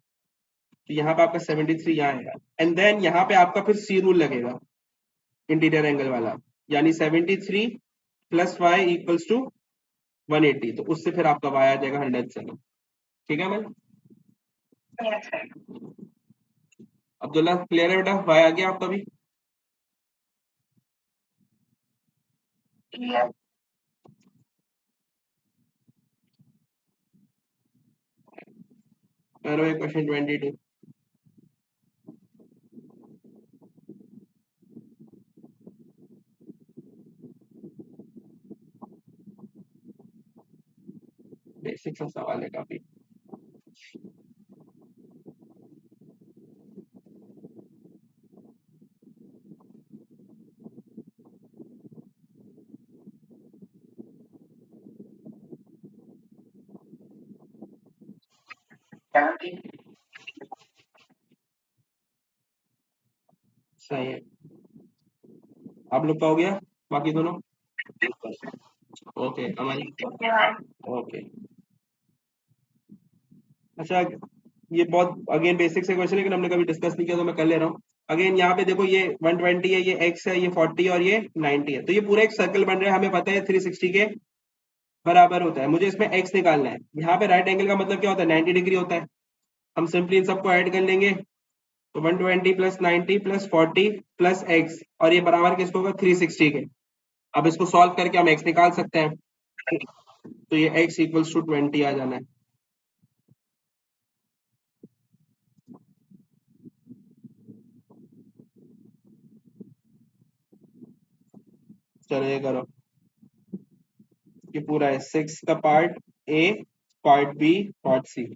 तो यहाँ पे आपका 73 यहाँ आएगा। एंड देन यहाँ पे आपका फिर c रूल लगेगा, इंटीरियर एंगल वाला, यानी 73 प्लस y इक्वल्स टू 180, तो उससे फिर आपका y आ जाएगा 107। ठीक है मैम, अब्दुल्ला क्लियर है बेटा? y आ गया आपका भी? क्वेश्चन 22। बेसिक सा सवाल है काफी। सही है, आप लोग का हो गया बाकी दोनों? ओके अमन, ओके। अच्छा, ये बहुत अगेन बेसिक से क्वेश्चन है, लेकिन हमने कभी डिस्कस नहीं किया तो मैं कर ले रहा हूँ। अगेन यहाँ पे देखो, ये 120 है, ये x है, ये 40 और ये 90 है, तो ये पूरा एक सर्कल बन रहा है। हमें पता है 360 के बराबर होता है। मुझे इसमें x निकालना है। यहाँ पे राइट एंगल का मतलब क्या होता है? 90 डिग्री होता है। हम सिंपली इन सबको ऐड कर लेंगे, तो 120 प्लस 90 प्लस 40 प्लस x, और ये बराबर किसको होगा? 360 के। अब इसको सॉल्व करके हम x निकाल सकते हैं, तो ये x इक्वल्स टू 20 आ जाना है। चलो ये करो, ये पूरा है 6 का part A, part B, part C.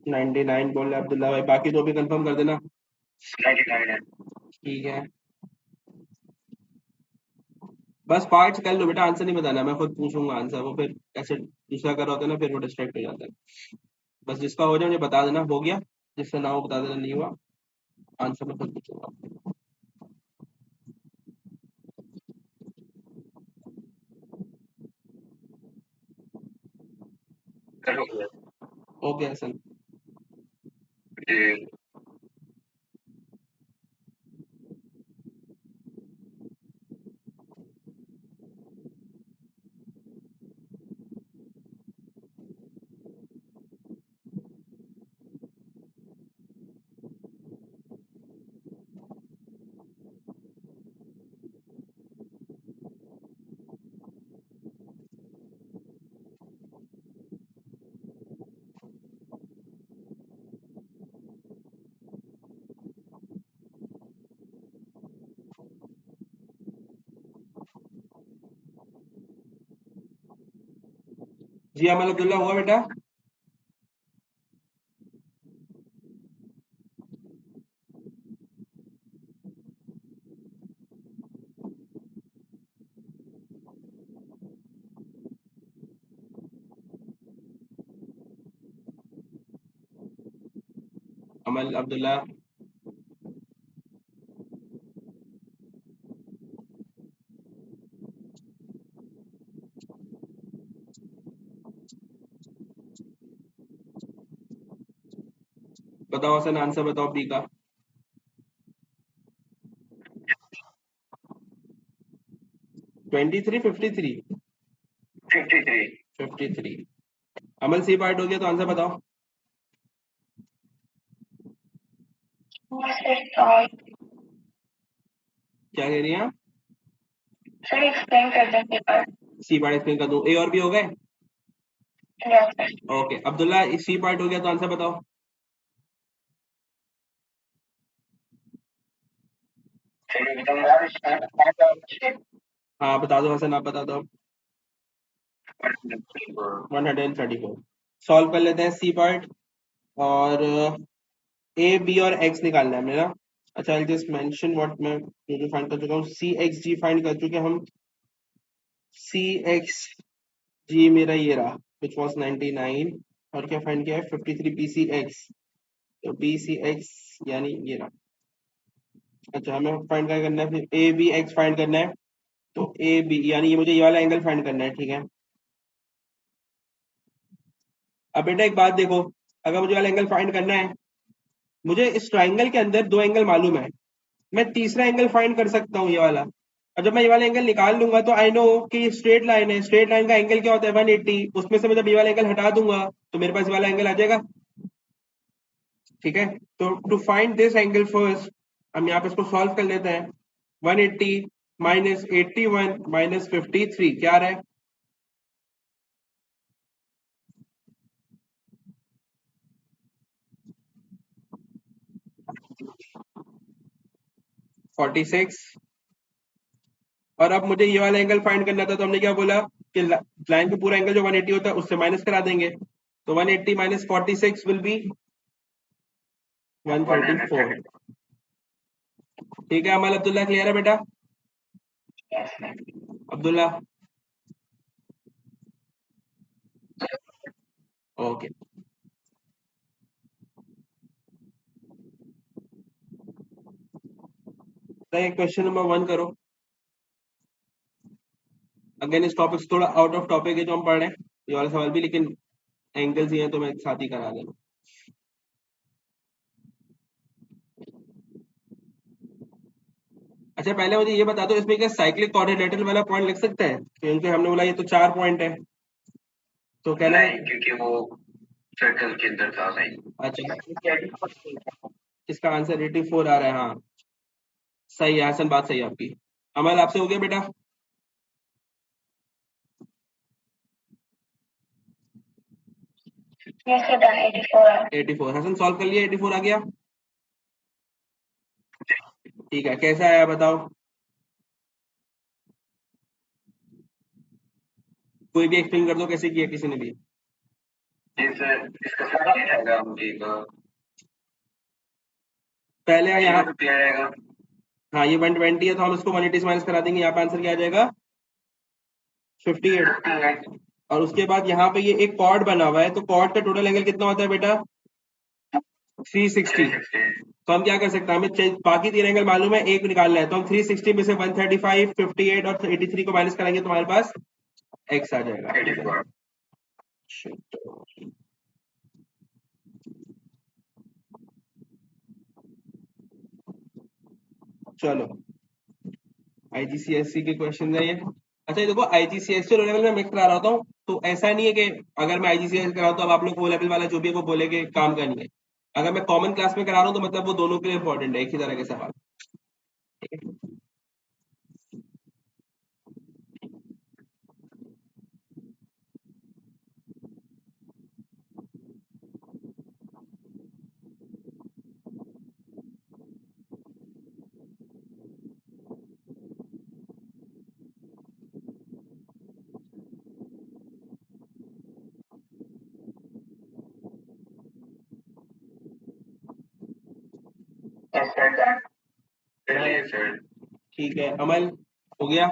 Ninety nine बोल रहे अब्दुल्ला भाई, बाकी दो भी कंफर्म कर देना। 99 है। ठीक है, बस पार्ट्स कर लो बेटा, आंसर नहीं बताना, मैं खुद पूछूंगा आंसर, वो फिर ऐसे दूसरा कर रहा होता है ना, फिर वो डिस्ट्रैक्ट हो जाता है। बस जिसका हो जाए मुझे बता देना, हो गया। जिसका ना हो बता देना नहीं हुआ, आंसर मैं खुद पूछूंगा। सर हो गया। ओके हसन। जी जी अमल अब्दुल्ला हुआ बेटा? अमल, अब्दुल्ला, बताओ हसन, आंसर बताओ बी का। 23, 53, 53। 53। अमल सी पार्ट हो गया तो आंसर बताओ। सर क्या कह रही हैं आप? सर एक्सप्लेन कर दें पेपर। सी पार्ट एक्सप्लेन कर दूं, ए और बी हो गए। Yes sir. Okay Abdullah, C part हो गया तो आंसर बताओ। हाँ बता दो हसन, आप बता दो। 134। सॉल्व कर लेते हैं सी पार्ट। और ए बी और एक्स निकालना है मेरा। अच्छा आई जस्ट मेंशन व्हाट मैं जो फाइंड कर चुका हूँ, सी एक्स जी फाइंड कर चुके हम। सी एक्स जी मेरा ये रहा, विच वॉज 99। और क्या फाइंड किया है, 53 बी सी एक्स। तो बी सी एक्स यानी ये रहा। अच्छा हमें फाइंड क्या करना है, फिर ए बी एक्स फाइंड करना है। तो ए बी यानी ये मुझे ये वाला एंगल फाइंड करना है, ठीक है। अब बेटा एक बात देखो, अगर मुझे वाला एंगल फाइंड करना है, मुझे इस ट्राइंगल के अंदर दो एंगल मालूम है, मैं तीसरा एंगल फाइंड कर सकता हूँ, ये वाला। और जब मैं ये वाला एंगल निकाल लूंगा तो आई नो कि स्ट्रेट लाइन है, स्ट्रेट लाइन का एंगल क्या होता है, 180। उसमें से मैं जब ये वाला एंगल हटा दूंगा तो मेरे पास ये वाला एंगल आ जाएगा, ठीक है। तो to find this angle first, हम यहाँ पे इसको सॉल्व कर लेते हैं। 180 माइनस 81 माइनस 53 क्या आ रहा है, 46। और अब मुझे ये वाला एंगल फाइंड करना था, तो हमने क्या बोला कि लाइन का पूरा एंगल जो 180 होता है उससे माइनस करा देंगे। तो 180 माइनस 46 विल बी 134। ठीक है अमल, अब्दुल्ला क्लियर है बेटा? अब्दुल्ला ओके। क्वेश्चन नंबर 1 करो। अगेन इस टॉपिक से थोड़ा आउट ऑफ टॉपिक है जो हम पढ़ रहे हैं, ये वाला सवाल भी, लेकिन एंगल्स ही हैं तो मैं साथ ही करा देना। अच्छा पहले मुझे ये बता दो, इसमें क्या साइक्लिक क्वाड्रिलेटरल वाला पॉइंट लिख सकते हैं, क्योंकि हमने बोला ये तो 4 पॉइंट है, तो कहना नहीं, क्योंकि वो सर्कल के अंदर था नहीं। अच्छा इसका आंसर 84 आ रहा है, हाँ सही है हसन, बात सही है आपकी। अमल आपसे हो गया बेटा? यस सर, 84 84 हसन सॉल्व कर लिया, 84 आ गया। ठीक है, कैसा आया बताओ। कोई भी एक्सप्लेन कर दो कैसे किया किसी ने भी। इसका सारा क्या आएगा मुझे पहले यहाँ, क्या आएगा? हाँ ये 120 है तो हम इसको 180 से माइनस करा देंगे, यहाँ पे आंसर क्या आ जाएगा 58। और उसके बाद यहाँ पे ये एक कॉर्ड बना हुआ है, तो कॉर्ड का टोटल एंगल कितना होता है बेटा 360। तो हम क्या कर सकते हैं, हमें बाकी 3 एंगल मालूम है, एक निकालना है, तो हम 360 में से 135, 58 और 83 को माइनस करेंगे तो हमारे पास x आ जाएगा। 84। चलो आईजीसीएससी के क्वेश्चन है ये। अच्छा ये देखो, आईजीसीएससी लो लेवल में मैं करा रहा हूँ, तो ऐसा नहीं है कि अगर मैं आईजीसीएससी करा तो अब आप लोग वो लेवल वाला जो भी है वो बोले कि काम का नहीं है। अगर मैं कॉमन क्लास में करा रहा हूँ तो मतलब वो दोनों के लिए इंपॉर्टेंट है, एक ही तरह के सवाल, ठीक है। चलिए सर। ठीक है अमल हो गया।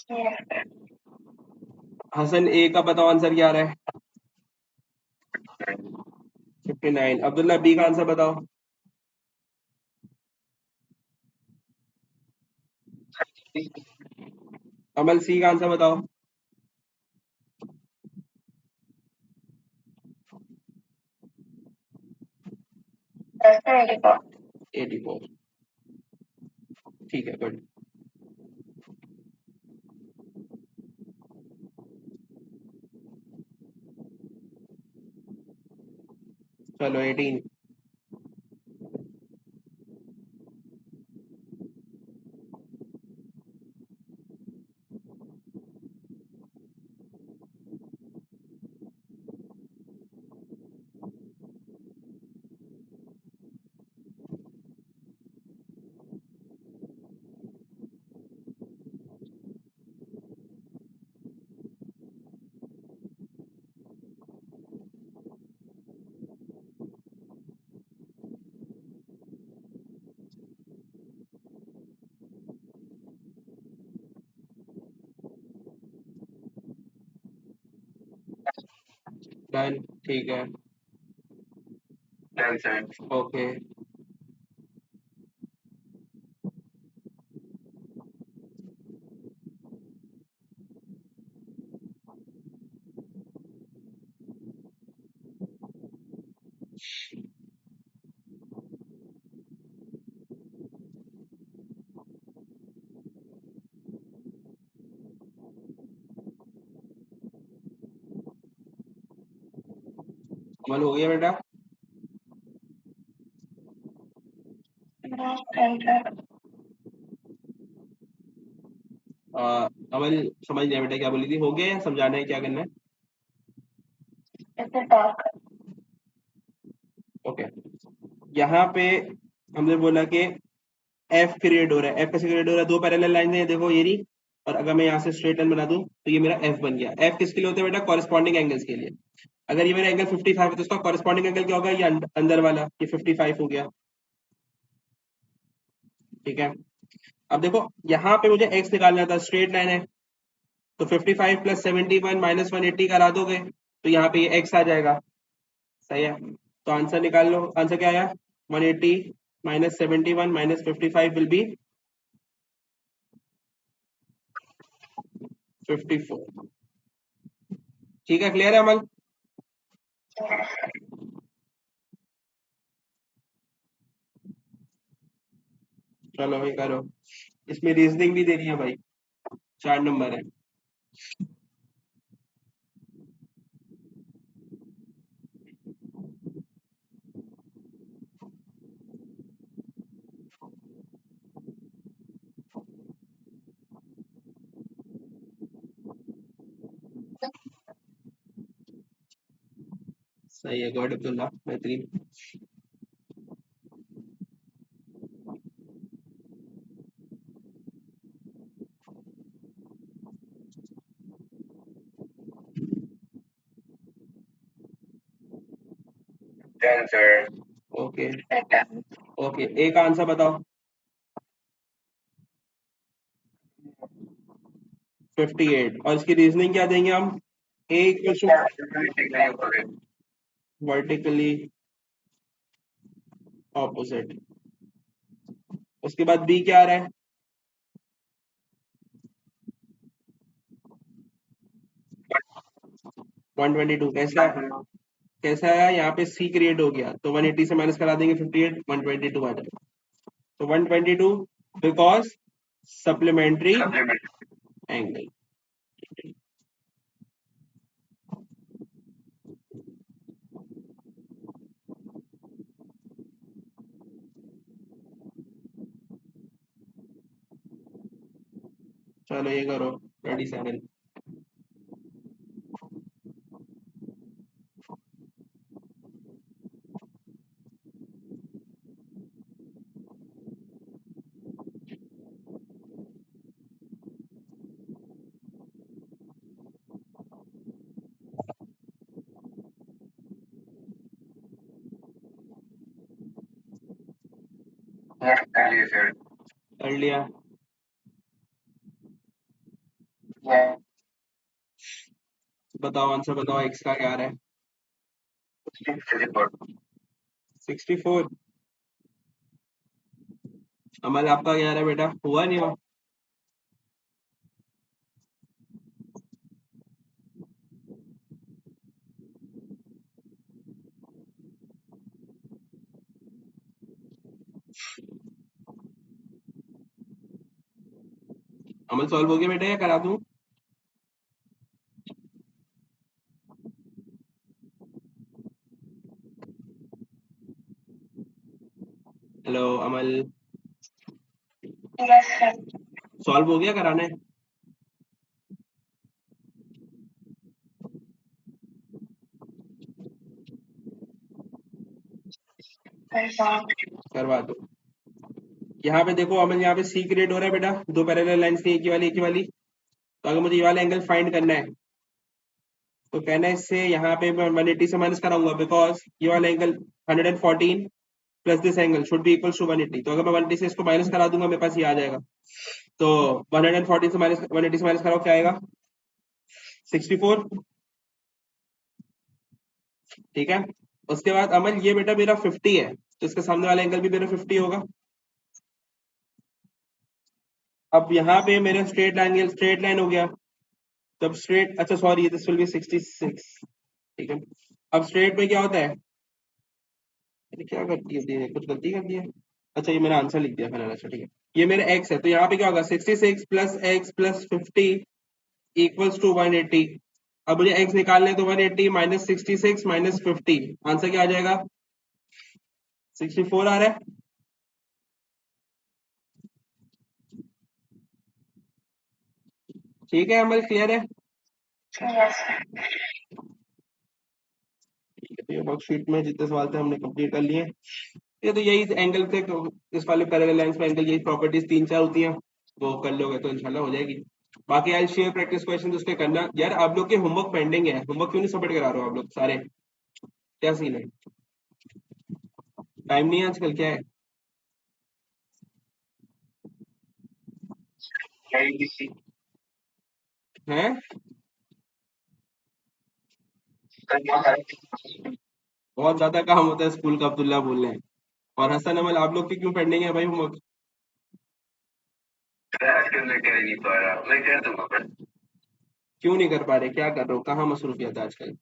Yes, sir. हसन ए का बताओ आंसर क्या आ रहा है? 59। अब्दुल्ला बी का आंसर बताओ। अमल सी का आंसर बताओ। Yes, sir. 84. 84। ठीक है, गुड। चलो 18। डन, ठीक है। 10 sir. ओके। अमल हो गया बेटा? Yes, 10, sir. अमल समझ नहीं आया बेटा क्या बोली थी, हो गया या समझाना है, क्या करना है? It's a talk. ओके। यहाँ पे हमने बोला कि एफ क्रिएट हो रहा है। एफ कैसे क्रिएट हो रहा है? दो पैरेलल लाइन है, देखो ये रही। और अगर मैं यहाँ से स्ट्रेट लाइन बना दूं तो ये मेरा एफ बन गया। एफ किसके लिए होता है बेटा? कॉरेस्पॉन्डिंग एंगल्स के लिए। अगर ये मेरा एंगल 55 है तो इसका कॉरेस्पॉन्डिंग एंगल क्या होगा? ये अंदर वाला, ये 55 हो गया। ठीक है। अब देखो यहाँ पे मुझे एक्स निकालना था, स्ट्रेट लाइन है, तो 55 प्लस 71 माइनस 180 करा दोगे तो यहाँ पे ये एक्स आ जाएगा। सही है, तो आंसर निकाल लो। आंसर क्या आया? 180 माइनस 71 माइनस 55 विल बी 54। ठीक है, क्लियर है अमल? Yes. चलो भाई करो। इसमें रीजनिंग भी देनी है भाई, 4 नंबर है। सही है, गॉड अब्दुल्ला, बेहतरीन। Ten sir. Okay. Better. Okay, A का आंसर बताओ। 58। और इसकी रीजनिंग क्या देंगे हम? A equal to Vertically opposite. Vertically opposite. उसके बाद बी क्या आ रहा है? 122। कैसा आया? यहाँ पे सी क्रिएट हो गया तो 180 से माइनस करा देंगे 58, 122 आ जाएगा। तो 122 बिकॉज सप्लीमेंट्री Supplementary. एंगल। चलो ये करो, 27। Vertically sir. कर लिया। बताओ आंसर बताओ, x का क्या आ रहा है? 64 64। अमल आपका क्या आ रहा है बेटा? हुआ नहीं हुआ? अमल सॉल्व हो गया बेटा या करा दूं? हेलो अमल, Yes, sir. सॉल्व हो गया कराना है? Confirmed. करवा दो। यहाँ पे देखो अमल, यहाँ पे सी क्रिएट हो रहा है बेटा, दो पैरेलल लाइंस थी, एक ही वाली। तो अगर मुझे ये वाला एंगल फाइंड करना है तो कहना है इससे यहाँ पे मैं 180 से माइनस कराऊंगा, बिकॉज ये वाला angle 114 plus this angle should be equal to 180। तो अगर मैं 180 से इसको माइनस करा दूंगा मेरे पास ये आ जाएगा। तो 114 से माइनस 180 से माइनस कराओ, क्या आएगा? 64। ठीक है। उसके बाद अमल ये बेटा मेरा 50 है, तो इसके सामने वाला एंगल भी मेरा 50 होगा। अब यहाँ पे मेरा स्ट्रेट लाइन हो गया। तब स्ट्रेट, अच्छा सॉरी, दिस विल बी 66। ठीक है। अब स्ट्रेट में क्या होता है? अरे क्या गलती होती है, कुछ गलती कर दिया है? अच्छा ये मैंने आंसर लिख दिया फाइनल। अच्छा ठीक है, ये मेरा x है, तो यहाँ पे क्या होगा? 66 plus x plus 50 equals to 180। अब मुझे x निकालना है, तो 180 माइनस 66 माइनस 50, आंसर क्या आ जाएगा? 64 आ रहा है। ठीक है अमल, क्लियर है? Yes, sir. ठीक है, तो ये वर्कशीट में जितने सवाल थे हमने कंप्लीट कर लिए। ये तो यही एंगल थे, तो इस वाले पैरेलल लाइंस में एंगल यही प्रॉपर्टीज 3-4 होती हैं, वो कर लोगे तो इंशाल्लाह हो जाएगी। बाकी आई शेयर प्रैक्टिस क्वेश्चन उसके करना। यार आप लोग के होमवर्क पेंडिंग है, होमवर्क क्यों नहीं सबमिट करा रहे हो आप लोग सारे? क्या सीन है? टाइम नहीं है आजकल, क्या है? IDC हैं? बहुत ज्यादा काम होता है स्कूल का, अब्दुल्ला बोल रहे हैं। और हसन अमल, आप लोग के क्यों पेंडिंग है भाई होमवर्क? मैं कर नहीं पा रहा, मैं कर दूंगा। क्यों नहीं कर पा रहे? क्या कर रहे हो? कहाँ मसरूफियत है आजकल?